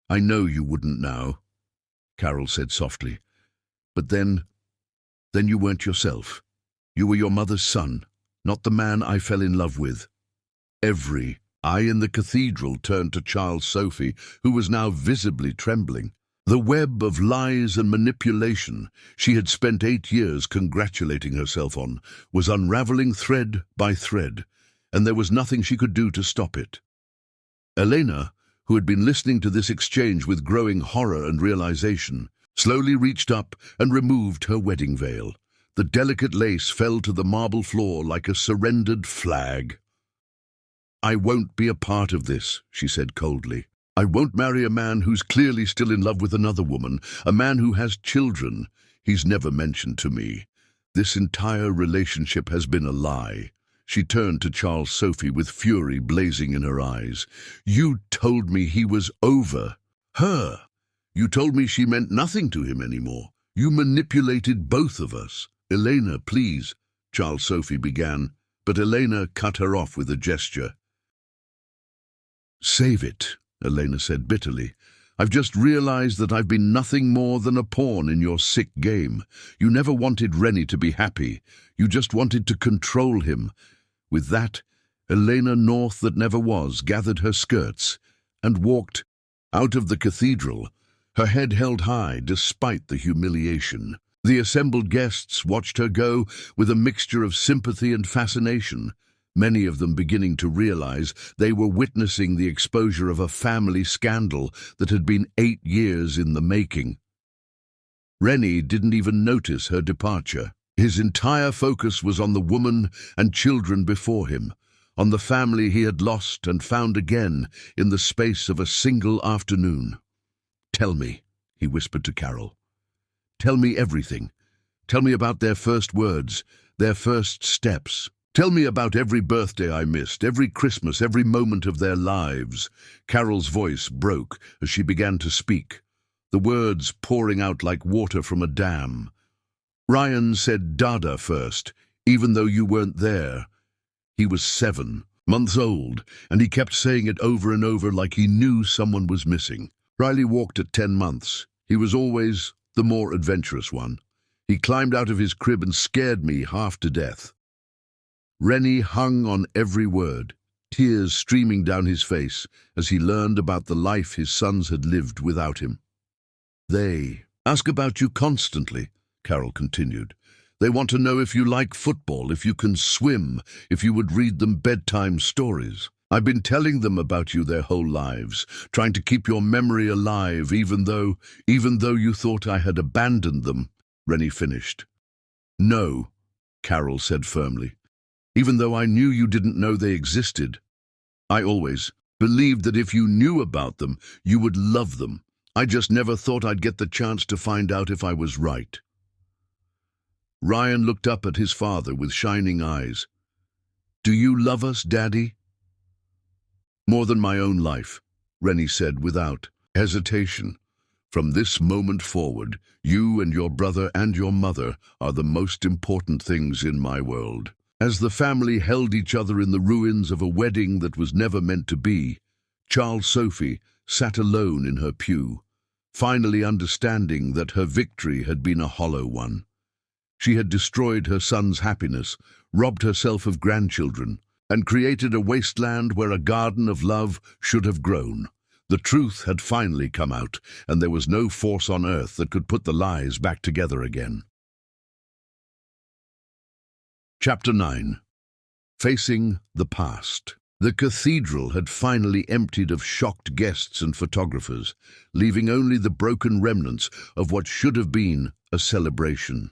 "I know you wouldn't now," Carol said softly. "But then you weren't yourself. You were your mother's son, not the man I fell in love with." Every eye in the cathedral turned to Charles Sophie, who was now visibly trembling. The web of lies and manipulation she had spent 8 years congratulating herself on was unraveling thread by thread, and there was nothing she could do to stop it. Elena, who had been listening to this exchange with growing horror and realization, slowly reached up and removed her wedding veil. The delicate lace fell to the marble floor like a surrendered flag. "I won't be a part of this," she said coldly. "I won't marry a man who's clearly still in love with another woman, a man who has children he's never mentioned to me. This entire relationship has been a lie." She turned to Charles Sophie with fury blazing in her eyes. "You told me he was over her. You told me she meant nothing to him anymore. You manipulated both of us." "Elena, please," Charles Sophie began, but Elena cut her off with a gesture. "Save it," Elena said bitterly. "I've just realized that I've been nothing more than a pawn in your sick game. You never wanted Rennie to be happy. You just wanted to control him." With that, Elena North that never was gathered her skirts and walked out of the cathedral, her head held high despite the humiliation. The assembled guests watched her go with a mixture of sympathy and fascination, many of them beginning to realize they were witnessing the exposure of a family scandal that had been 8 years in the making. Rennie didn't even notice her departure. His entire focus was on the woman and children before him, on the family he had lost and found again in the space of a single afternoon. "Tell me," he whispered to Carol. "Tell me everything. Tell me about their first words, their first steps. Tell me about every birthday I missed, every Christmas, every moment of their lives." Carol's voice broke as she began to speak, the words pouring out like water from a dam. "Ryan said Dada first, even though you weren't there. He was 7 months old, and he kept saying it over and over like he knew someone was missing. Riley walked at 10 months. He was always the more adventurous one. He climbed out of his crib and scared me half to death." Rennie hung on every word, tears streaming down his face as he learned about the life his sons had lived without him. "They ask about you constantly," Carol continued. They want to know if you like football, if you can swim, if you would read them bedtime stories. I've been telling them about you their whole lives, trying to keep your memory alive, even though you thought I had abandoned them, Rennie finished. No, Carol said firmly. Even though I knew you didn't know they existed. I always believed that if you knew about them, you would love them. I just never thought I'd get the chance to find out if I was right. Ryan looked up at his father with shining eyes. Do you love us, Daddy? More than my own life, Rennie said without hesitation. From this moment forward, you and your brother and your mother are the most important things in my world. As the family held each other in the ruins of a wedding that was never meant to be, Charles Sophie sat alone in her pew, finally understanding that her victory had been a hollow one. She had destroyed her son's happiness, robbed herself of grandchildren, and created a wasteland where a garden of love should have grown. The truth had finally come out, and there was no force on earth that could put the lies back together again. Chapter 9. Facing the Past. The cathedral had finally emptied of shocked guests and photographers, leaving only the broken remnants of what should have been a celebration.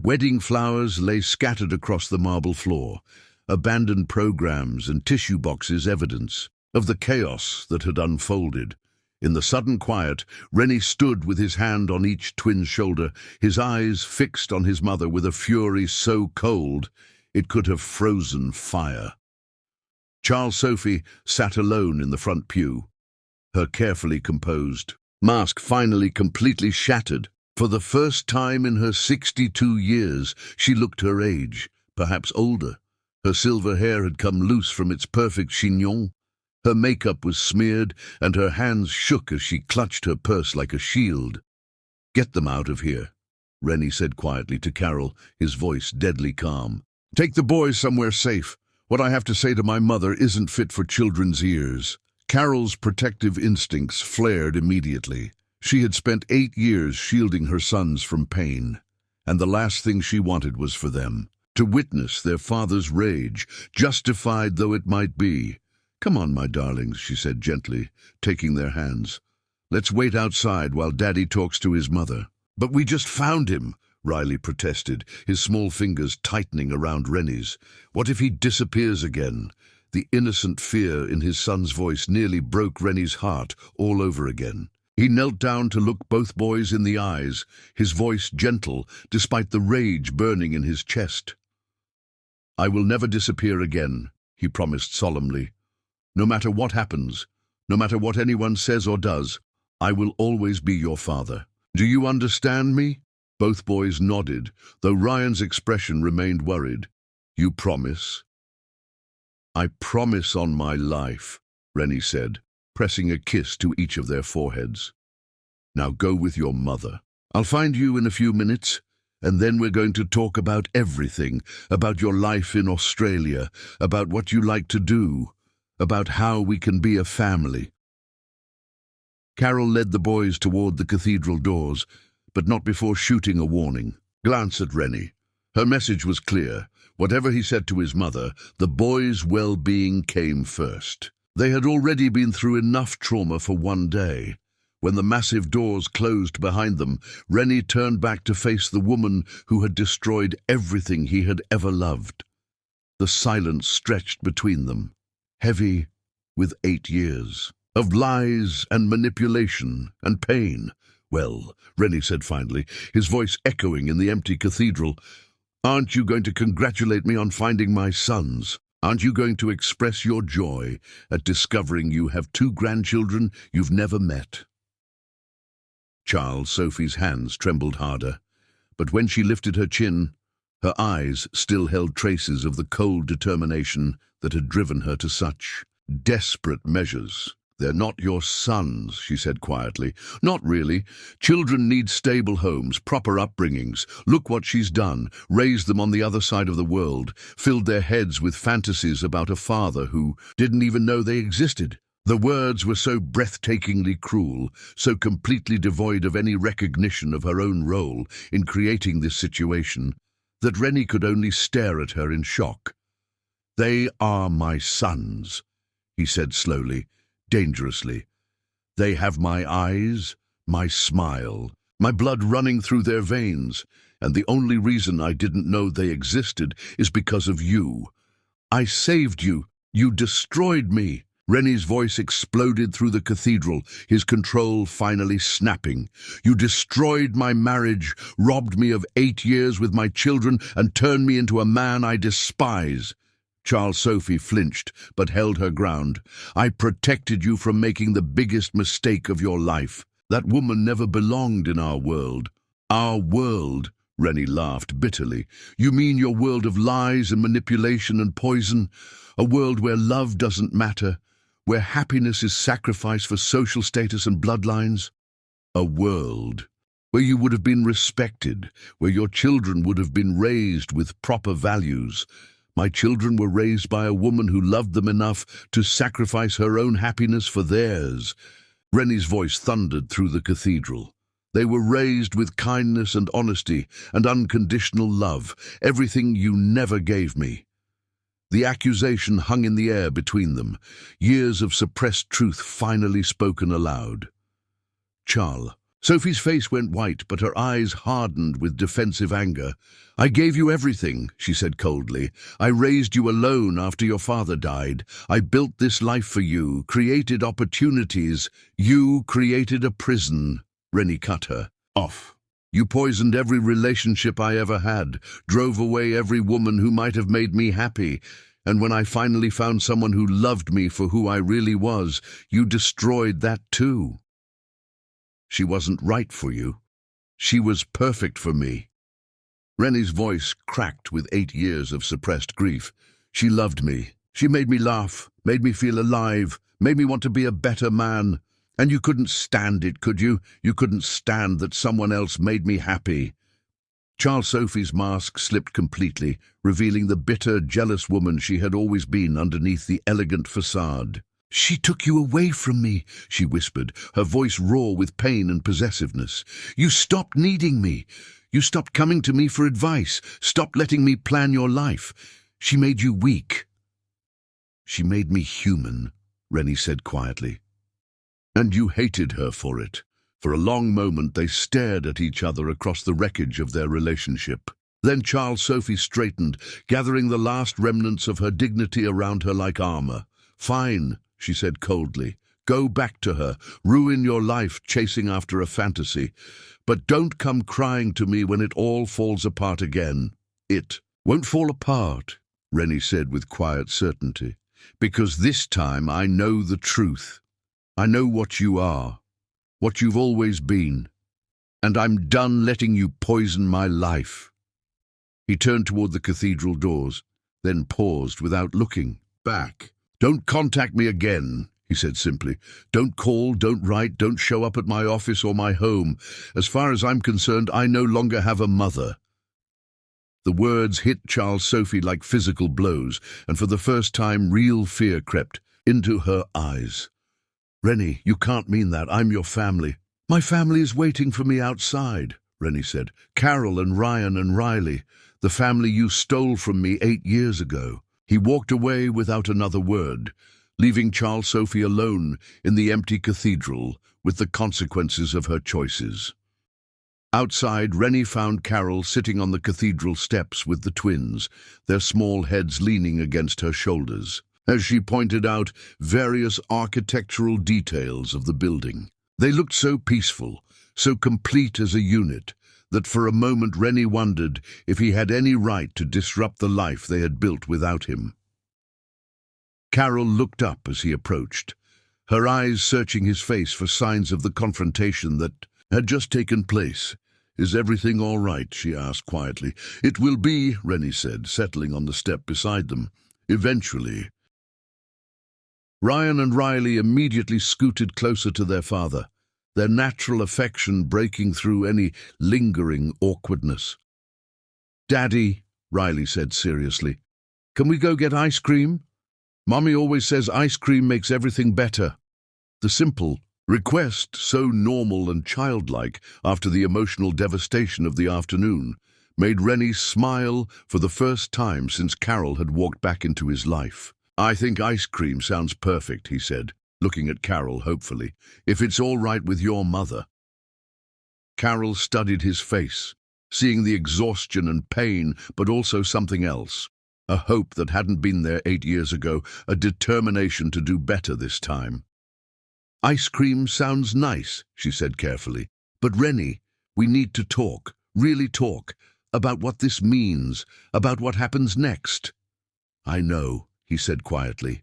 Wedding flowers lay scattered across the marble floor, abandoned programs and tissue boxes evidence of the chaos that had unfolded. In the sudden quiet, Rennie stood with his hand on each twin's shoulder, his eyes fixed on his mother with a fury so cold it could have frozen fire. Charles Sophie sat alone in the front pew, her carefully composed mask finally completely shattered. For the first time in her 62 years, she looked her age, perhaps older. Her silver hair had come loose from its perfect chignon. Her makeup was smeared, and her hands shook as she clutched her purse like a shield. Get them out of here, Rennie said quietly to Carol, his voice deadly calm. Take the boys somewhere safe. What I have to say to my mother isn't fit for children's ears. Carol's protective instincts flared immediately. She had spent 8 years shielding her sons from pain, and the last thing she wanted was for them to witness their father's rage, justified though it might be. Come on, my darlings, she said gently, taking their hands. Let's wait outside while Daddy talks to his mother. But we just found him, Riley protested, his small fingers tightening around Rennie's. What if he disappears again? The innocent fear in his son's voice nearly broke Rennie's heart all over again. He knelt down to look both boys in the eyes, his voice gentle despite the rage burning in his chest. I will never disappear again, he promised solemnly. No matter what happens, no matter what anyone says or does, I will always be your father. Do you understand me? Both boys nodded, though Ryan's expression remained worried. You promise? I promise on my life, Rennie said, pressing a kiss to each of their foreheads. Now go with your mother. I'll find you in a few minutes, and then we're going to talk about everything, about your life in Australia, about what you like to do, about how we can be a family. Carol led the boys toward the cathedral doors, but not before shooting a warning. Glance at Rennie. Her message was clear. Whatever he said to his mother, the boys' well-being came first. They had already been through enough trauma for one day. When the massive doors closed behind them, Rennie turned back to face the woman who had destroyed everything he had ever loved. The silence stretched between them, heavy with 8 years of lies and manipulation and pain. Well, Rennie said finally, his voice echoing in the empty cathedral, aren't you going to congratulate me on finding my sons? Aren't you going to express your joy at discovering you have 2 grandchildren you've never met? Charles Sophie's hands trembled harder, but when she lifted her chin, her eyes still held traces of the cold determination that had driven her to such desperate measures. They're not your sons, she said quietly. Not really. Children need stable homes, proper upbringings. Look what she's done. Raised them on the other side of the world, filled their heads with fantasies about a father who didn't even know they existed. The words were so breathtakingly cruel, so completely devoid of any recognition of her own role in creating this situation, that Rennie could only stare at her in shock. "They are my sons," he said slowly, dangerously. "They have my eyes, my smile, my blood running through their veins, and the only reason I didn't know they existed is because of you. I saved you. You destroyed me." Rennie's voice exploded through the cathedral, his control finally snapping. "You destroyed my marriage, robbed me of 8 years with my children, and turned me into a man I despise." Charles Sophie flinched, but held her ground. "I protected you from making the biggest mistake of your life. That woman never belonged in our world." "Our world?" Rennie laughed bitterly. "You mean your world of lies and manipulation and poison? A world where love doesn't matter? Where happiness is sacrificed for social status and bloodlines? A world where you would have been respected, where your children would have been raised with proper values. My children were raised by a woman who loved them enough to sacrifice her own happiness for theirs." Rennie's voice thundered through the cathedral. "They were raised with kindness and honesty and unconditional love, everything you never gave me." The accusation hung in the air between them, years of suppressed truth finally spoken aloud. "Charles." Sophie's face went white, but her eyes hardened with defensive anger. "I gave you everything," she said coldly. "I raised you alone after your father died. I built this life for you, created opportunities. You created a prison." Rennie cut her off. "You poisoned every relationship I ever had, drove away every woman who might have made me happy, and when I finally found someone who loved me for who I really was, you destroyed that too. She wasn't right for you. She was perfect for me." Rennie's voice cracked with 8 years of suppressed grief. "She loved me. She made me laugh, made me feel alive, made me want to be a better man. And you couldn't stand it, could you? You couldn't stand that someone else made me happy." Charles Sophie's mask slipped completely, revealing the bitter, jealous woman she had always been underneath the elegant facade. "She took you away from me," she whispered, her voice raw with pain and possessiveness. "You stopped needing me. You stopped coming to me for advice, stopped letting me plan your life. She made you weak." "She made me human," Rennie said quietly. "And you hated her for it." For a long moment they stared at each other across the wreckage of their relationship. Then Charles Sophie straightened, gathering the last remnants of her dignity around her like armor. "Fine," she said coldly. "Go back to her. Ruin your life chasing after a fantasy. But don't come crying to me when it all falls apart again." "It won't fall apart," Rennie said with quiet certainty. "Because this time I know the truth. I know what you are, what you've always been, and I'm done letting you poison my life." He turned toward the cathedral doors, then paused without looking back. "Don't contact me again," he said simply. "Don't call, don't write, don't show up at my office or my home. As far as I'm concerned, I no longer have a mother." The words hit Charles Sophie like physical blows, and for the first time real fear crept into her eyes. "Rennie, you can't mean that. I'm your family." "My family is waiting for me outside," Rennie said. "Carol and Ryan and Riley, the family you stole from me 8 years ago." He walked away without another word, leaving Charles Sophie alone in the empty cathedral with the consequences of her choices. Outside, Rennie found Carol sitting on the cathedral steps with the twins, their small heads leaning against her shoulders, as she pointed out various architectural details of the building. They looked so peaceful, so complete as a unit, that for a moment Rennie wondered if he had any right to disrupt the life they had built without him. Carol looked up as he approached, her eyes searching his face for signs of the confrontation that had just taken place. "Is everything all right?" she asked quietly. "It will be," Rennie said, settling on the step beside them. "Eventually." Ryan and Riley immediately scooted closer to their father, their natural affection breaking through any lingering awkwardness. "Daddy," Riley said seriously, "can we go get ice cream?" Mommy always says ice cream makes everything better. The simple request, so normal and childlike after the emotional devastation of the afternoon, made Rennie smile for the first time since Carol had walked back into his life. I think ice cream sounds perfect, he said, looking at Carol hopefully, if it's all right with your mother. Carol studied his face, seeing the exhaustion and pain, but also something else. A hope that hadn't been there 8 years ago, a determination to do better this time. Ice cream sounds nice, she said carefully. But Rennie, we need to talk, really talk, about what this means, about what happens next. I know, he said quietly,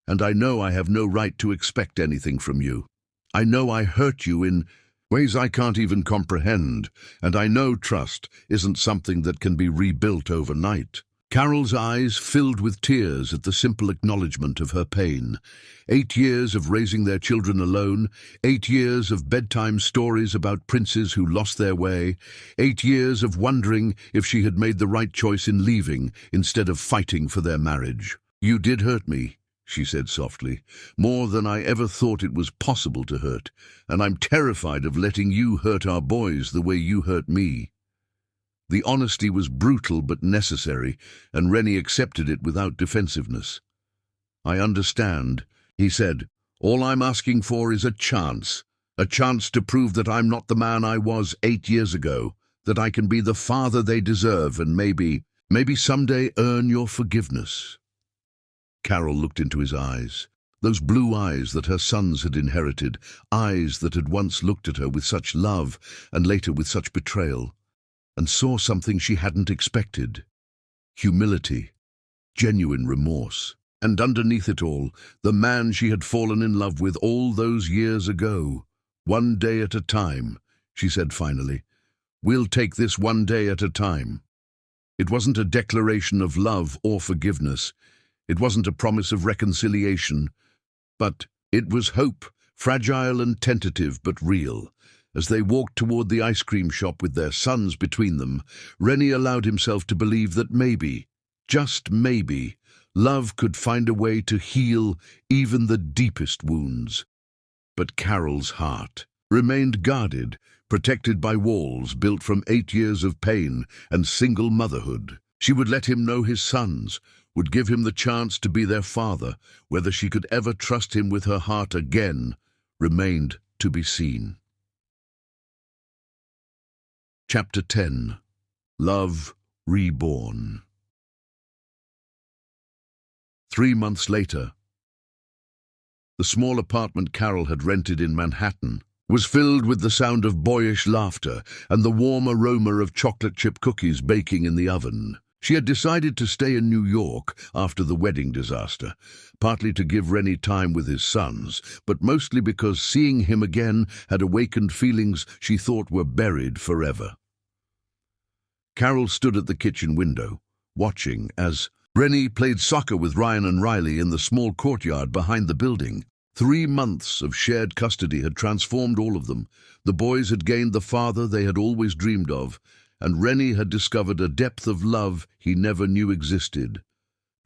and I know I have no right to expect anything from you. I know I hurt you in ways I can't even comprehend, and I know trust isn't something that can be rebuilt overnight. Carol's eyes filled with tears at the simple acknowledgement of her pain. 8 years of raising their children alone, 8 years of bedtime stories about princes who lost their way, 8 years of wondering if she had made the right choice in leaving instead of fighting for their marriage. You did hurt me, she said softly, more than I ever thought it was possible to hurt, and I'm terrified of letting you hurt our boys the way you hurt me. The honesty was brutal but necessary, and Rennie accepted it without defensiveness. I understand, he said. All I'm asking for is a chance to prove that I'm not the man I was 8 years ago, that I can be the father they deserve and maybe someday earn your forgiveness. Carol looked into his eyes, those blue eyes that her sons had inherited, eyes that had once looked at her with such love and later with such betrayal, and saw something she hadn't expected. Humility, genuine remorse, and underneath it all, the man she had fallen in love with all those years ago. One day at a time, she said finally. We'll take this one day at a time. It wasn't a declaration of love or forgiveness. It wasn't a promise of reconciliation. But it was hope, fragile and tentative but real. As they walked toward the ice cream shop with their sons between them, Rennie allowed himself to believe that maybe, just maybe, love could find a way to heal even the deepest wounds. But Carol's heart remained guarded, protected by walls built from 8 years of pain and single motherhood. She would let him know his sons, would give him the chance to be their father. Whether she could ever trust him with her heart again remained to be seen. Chapter 10. Love Reborn. 3 months later, the small apartment Carol had rented in Manhattan was filled with the sound of boyish laughter and the warm aroma of chocolate chip cookies baking in the oven. She had decided to stay in New York after the wedding disaster, partly to give Rennie time with his sons, but mostly because seeing him again had awakened feelings she thought were buried forever. Carol stood at the kitchen window, watching as Rennie played soccer with Ryan and Riley in the small courtyard behind the building. 3 months of shared custody had transformed all of them. The boys had gained the father they had always dreamed of, and Rennie had discovered a depth of love he never knew existed.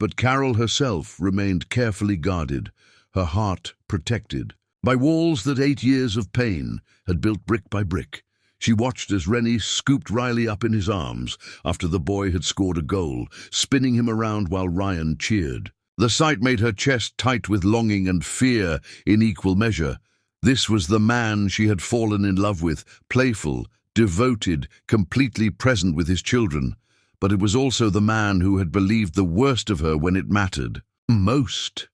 But Carol herself remained carefully guarded, her heart protected by walls that 8 years of pain had built brick by brick. She watched as Rennie scooped Riley up in his arms after the boy had scored a goal, spinning him around while Ryan cheered. The sight made her chest tight with longing and fear in equal measure. This was the man she had fallen in love with, playful, devoted, completely present with his children. But it was also the man who had believed the worst of her when it mattered most.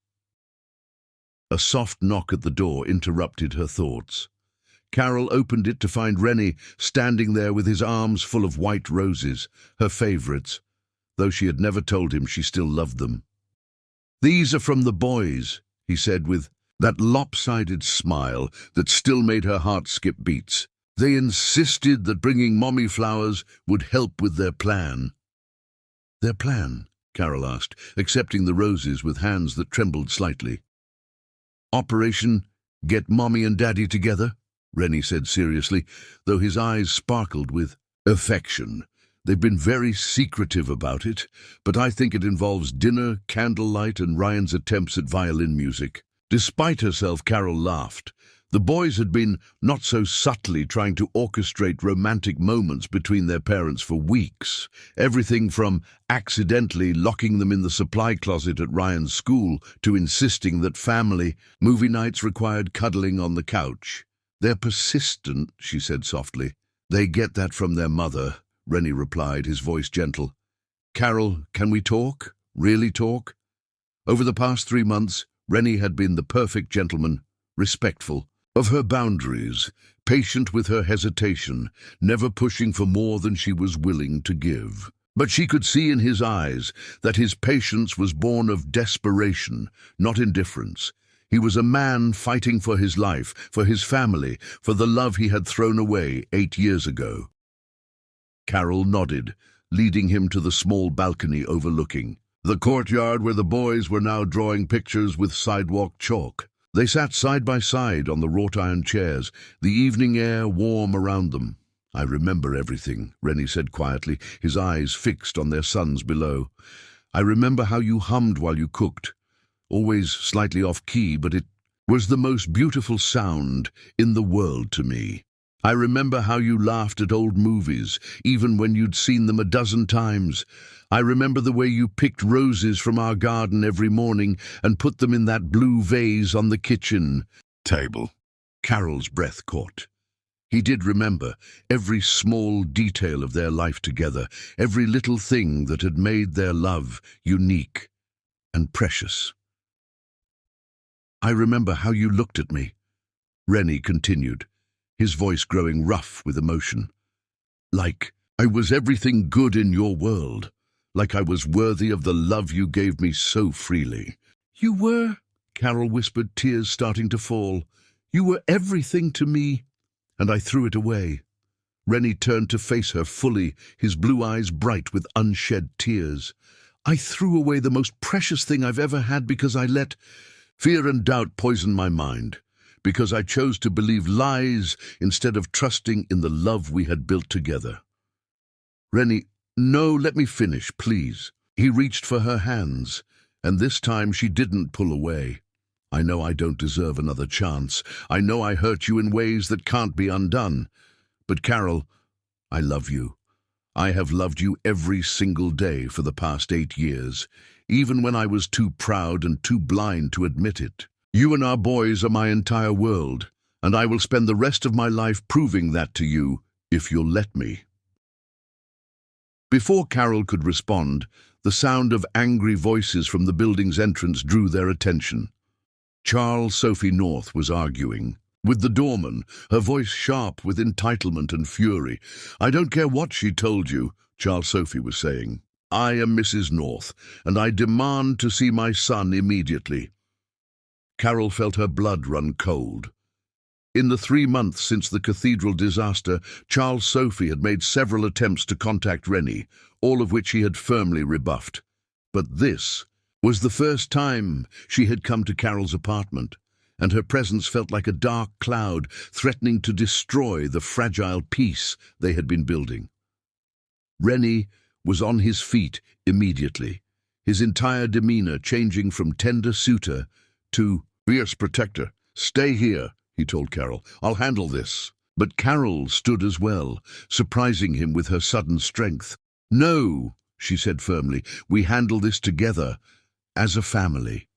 A soft knock at the door interrupted her thoughts. Carol opened it to find Rennie standing there with his arms full of white roses, her favorites, though she had never told him she still loved them. "These are from the boys," he said with that lopsided smile that still made her heart skip beats. "They insisted that bringing Mommy flowers would help with their plan." "Their plan?" Carol asked, accepting the roses with hands that trembled slightly. "Operation Get Mommy and Daddy Together?" Rennie said seriously, though his eyes sparkled with affection. They've been very secretive about it, but I think it involves dinner, candlelight, and Ryan's attempts at violin music." Despite herself, Carol laughed. The boys had been, not so subtly, trying to orchestrate romantic moments between their parents for weeks. Everything from accidentally locking them in the supply closet at Ryan's school to insisting that family movie nights required cuddling on the couch. "They're persistent," she said softly. "They get that from their mother," Rennie replied, his voice gentle. "Carol, can we talk? Really talk?" Over the past 3 months, Rennie had been the perfect gentleman, respectful of her boundaries, patient with her hesitation, never pushing for more than she was willing to give. But she could see in his eyes that his patience was born of desperation, not indifference. He was a man fighting for his life, for his family, for the love he had thrown away 8 years ago. Carol nodded, leading him to the small balcony overlooking the courtyard where the boys were now drawing pictures with sidewalk chalk. They sat side by side on the wrought-iron chairs, the evening air warm around them. "I remember everything," Rennie said quietly, his eyes fixed on their sons below. "I remember how you hummed while you cooked, always slightly off-key, but it was the most beautiful sound in the world to me. I remember how you laughed at old movies, even when you'd seen them a dozen times. I remember the way you picked roses from our garden every morning and put them in that blue vase on the kitchen table." Carol's breath caught. He did remember every small detail of their life together, every little thing that had made their love unique and precious. "I remember how you looked at me," Rennie continued, his voice growing rough with emotion. "Like I was everything good in your world. Like I was worthy of the love you gave me so freely." "You were," Carol whispered, tears starting to fall. "You were everything to me, and I threw it away." Rennie turned to face her fully, his blue eyes bright with unshed tears. "I threw away the most precious thing I've ever had because I let fear and doubt poison my mind, because I chose to believe lies instead of trusting in the love we had built together." "Rennie, no, let me finish, please." He reached for her hands, and this time she didn't pull away. "I know I don't deserve another chance. I know I hurt you in ways that can't be undone. But Carol, I love you. I have loved you every single day for the past 8 years, even when I was too proud and too blind to admit it. You and our boys are my entire world, and I will spend the rest of my life proving that to you, if you'll let me." Before Carol could respond, the sound of angry voices from the building's entrance drew their attention. Charles Sophie North was arguing with the doorman, her voice sharp with entitlement and fury. "I don't care what she told you," Charles Sophie was saying. "I am Mrs. North, and I demand to see my son immediately." Carol felt her blood run cold. In the 3 months since the cathedral disaster, Charles Sophie had made several attempts to contact Rennie, all of which he had firmly rebuffed. But this was the first time she had come to Carol's apartment, and her presence felt like a dark cloud threatening to destroy the fragile peace they had been building. Rennie was on his feet immediately, his entire demeanor changing from tender suitor to fierce protector. "Stay here," he told Carol. "I'll handle this." But Carol stood as well, surprising him with her sudden strength. "No," she said firmly, "we handle this together, as a family."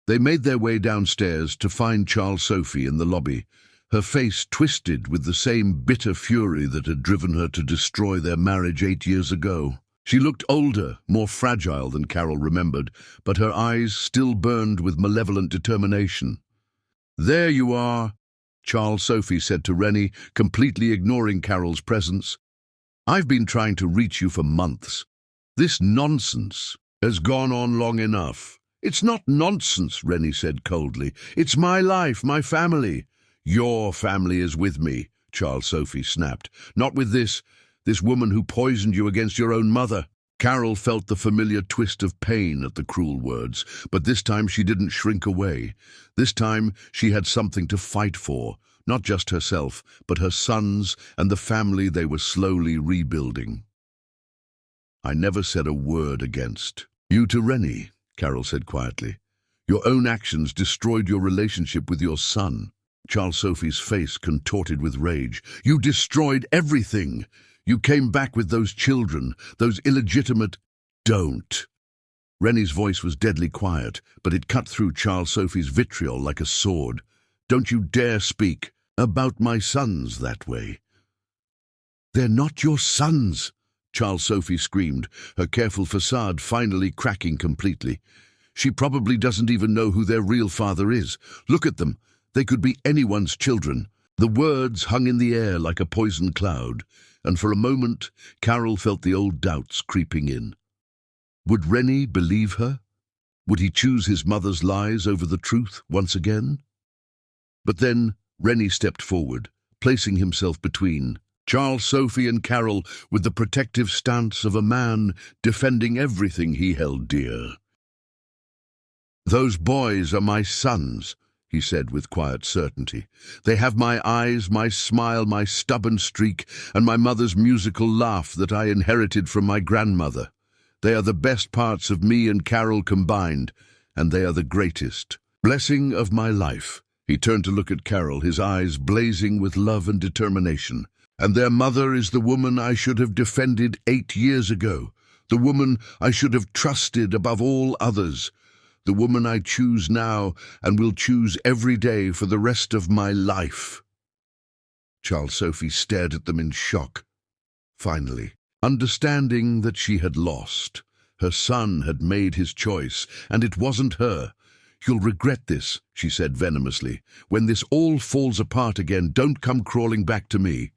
They made their way downstairs to find Charles Sophie in the lobby, her face twisted with the same bitter fury that had driven her to destroy their marriage 8 years ago. She looked older, more fragile than Carol remembered, but her eyes still burned with malevolent determination. "There you are," Charles Sophie said to Rennie, completely ignoring Carol's presence. "I've been trying to reach you for months. This nonsense has gone on long enough." "It's not nonsense," Rennie said coldly. "It's my life, my family." "Your family is with me," Charles Sophie snapped. "Not with this woman who poisoned you against your own mother." Carol felt the familiar twist of pain at the cruel words, but this time she didn't shrink away. This time she had something to fight for, not just herself, but her sons and the family they were slowly rebuilding. I never said a word against. You to Rennie, Carol said quietly. Your own actions destroyed your relationship with your son. Charles Sophie's face contorted with rage. You destroyed everything. You came back with those children, those illegitimate... Don't. Rennie's voice was deadly quiet, but it cut through Charles Sophie's vitriol like a sword. Don't you dare speak about my sons that way. They're not your sons, Charles Sophie screamed, her careful facade finally cracking completely. She probably doesn't even know who their real father is. Look at them. They could be anyone's children. The words hung in the air like a poison cloud, and for a moment Carol felt the old doubts creeping in. Would Rennie believe her? Would he choose his mother's lies over the truth once again? But then Rennie stepped forward, placing himself between Charles Sophie and Carol with the protective stance of a man defending everything he held dear. Those boys are my sons, he said with quiet certainty. They have my eyes, my smile, my stubborn streak, and my mother's musical laugh that I inherited from my grandmother. They are the best parts of me and Carol combined, and they are the greatest. Blessing of my life. He turned to look at Carol, his eyes blazing with love and determination. And their mother is the woman I should have defended 8 years ago, the woman I should have trusted above all others, the woman I choose now and will choose every day for the rest of my life. Charles Sophie stared at them in shock. Finally, understanding that she had lost, her son had made his choice, and it wasn't her. You'll regret this, she said venomously. When this all falls apart again, don't come crawling back to me.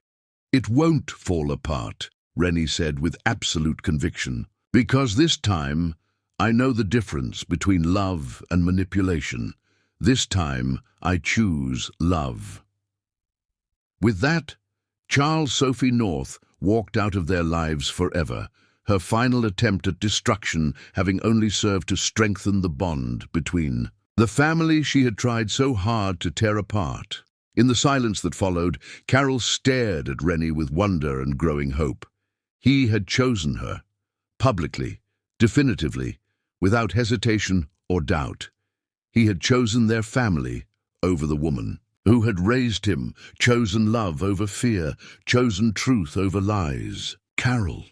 It won't fall apart, Rennie said with absolute conviction, because this time I know the difference between love and manipulation. This time I choose love. With that, Charles Sophie North walked out of their lives forever, her final attempt at destruction having only served to strengthen the bond between the family she had tried so hard to tear apart. In the silence that followed, Carol stared at Rennie with wonder and growing hope. He had chosen her, publicly, definitively, without hesitation or doubt. He had chosen their family over the woman who had raised him, chosen love over fear, chosen truth over lies. Carol,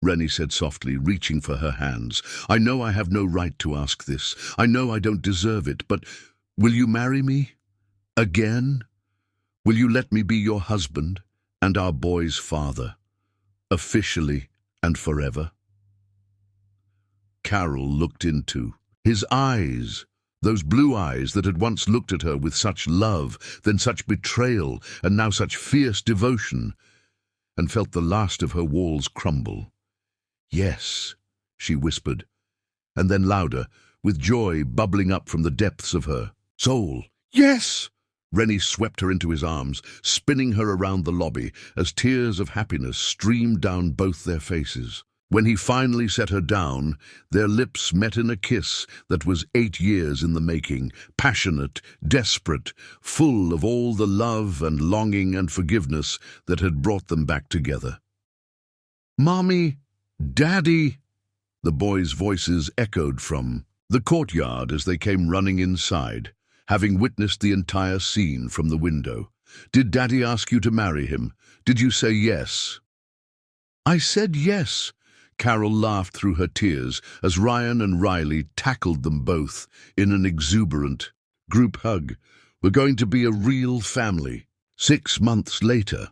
Rennie said softly, reaching for her hands. I know I have no right to ask this. I know I don't deserve it, but will you marry me? Again? Will you let me be your husband and our boy's father, officially and forever? Carol looked into his eyes, those blue eyes that had once looked at her with such love, then such betrayal, and now such fierce devotion, and felt the last of her walls crumble. Yes, she whispered, and then louder, with joy bubbling up from the depths of her soul. Yes! Rennie swept her into his arms, spinning her around the lobby as tears of happiness streamed down both their faces. When he finally set her down, their lips met in a kiss that was 8 years in the making, passionate, desperate, full of all the love and longing and forgiveness that had brought them back together. "Mommy! Daddy!" The boys' voices echoed from the courtyard as they came running inside, having witnessed the entire scene from the window. "Did Daddy ask you to marry him? Did you say yes?" "I said yes." Carol laughed through her tears as Ryan and Riley tackled them both in an exuberant group hug. "We're going to be a real family." 6 months later,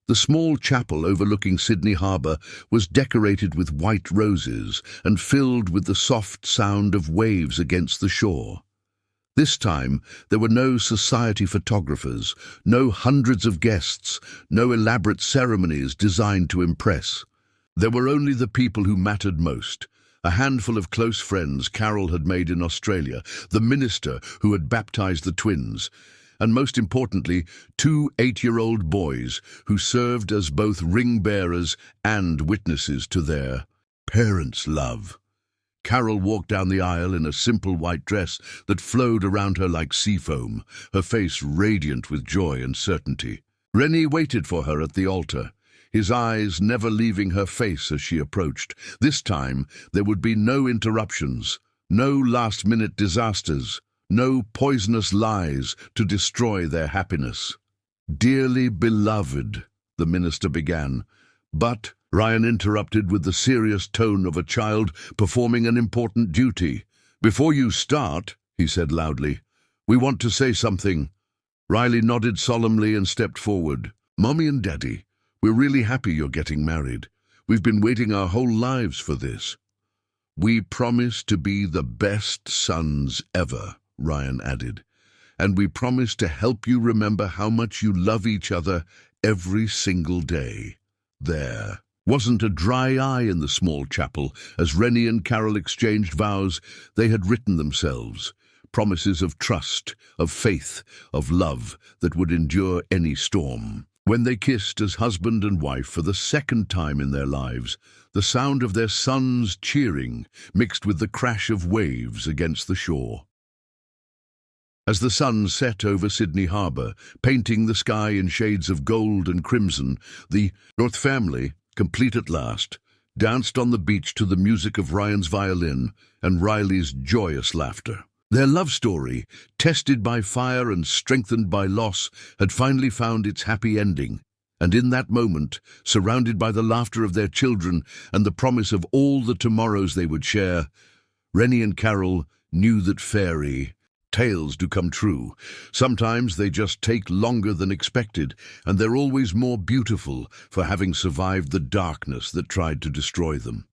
the small chapel overlooking Sydney Harbour was decorated with white roses and filled with the soft sound of waves against the shore. This time, there were no society photographers, no hundreds of guests, no elaborate ceremonies designed to impress. There were only the people who mattered most, a handful of close friends Carol had made in Australia, the minister who had baptized the twins, and most importantly, 2 8-year-old boys who served as both ring-bearers and witnesses to their parents' love. Carol walked down the aisle in a simple white dress that flowed around her like sea foam, her face radiant with joy and certainty. Rennie waited for her at the altar, his eyes never leaving her face as she approached. This time there would be no interruptions, no last-minute disasters, no poisonous lies to destroy their happiness. "Dearly beloved," the minister began, but Ryan interrupted with the serious tone of a child performing an important duty. "Before you start," he said loudly, "we want to say something." Riley nodded solemnly and stepped forward. "Mommy and Daddy, we're really happy you're getting married. We've been waiting our whole lives for this." "We promise to be the best sons ever," Ryan added, "and we promise to help you remember how much you love each other every single day." There wasn't a dry eye in the small chapel as Rennie and Carol exchanged vows they had written themselves, promises of trust, of faith, of love that would endure any storm. When they kissed as husband and wife for the second time in their lives, the sound of their sons cheering mixed with the crash of waves against the shore. As the sun set over Sydney Harbour, painting the sky in shades of gold and crimson, the North family, complete at last, danced on the beach to the music of Ryan's violin and Riley's joyous laughter. Their love story, tested by fire and strengthened by loss, had finally found its happy ending. And in that moment, surrounded by the laughter of their children and the promise of all the tomorrows they would share, Rennie and Carol knew that fairy tales do come true. Sometimes they just take longer than expected, and they're always more beautiful for having survived the darkness that tried to destroy them.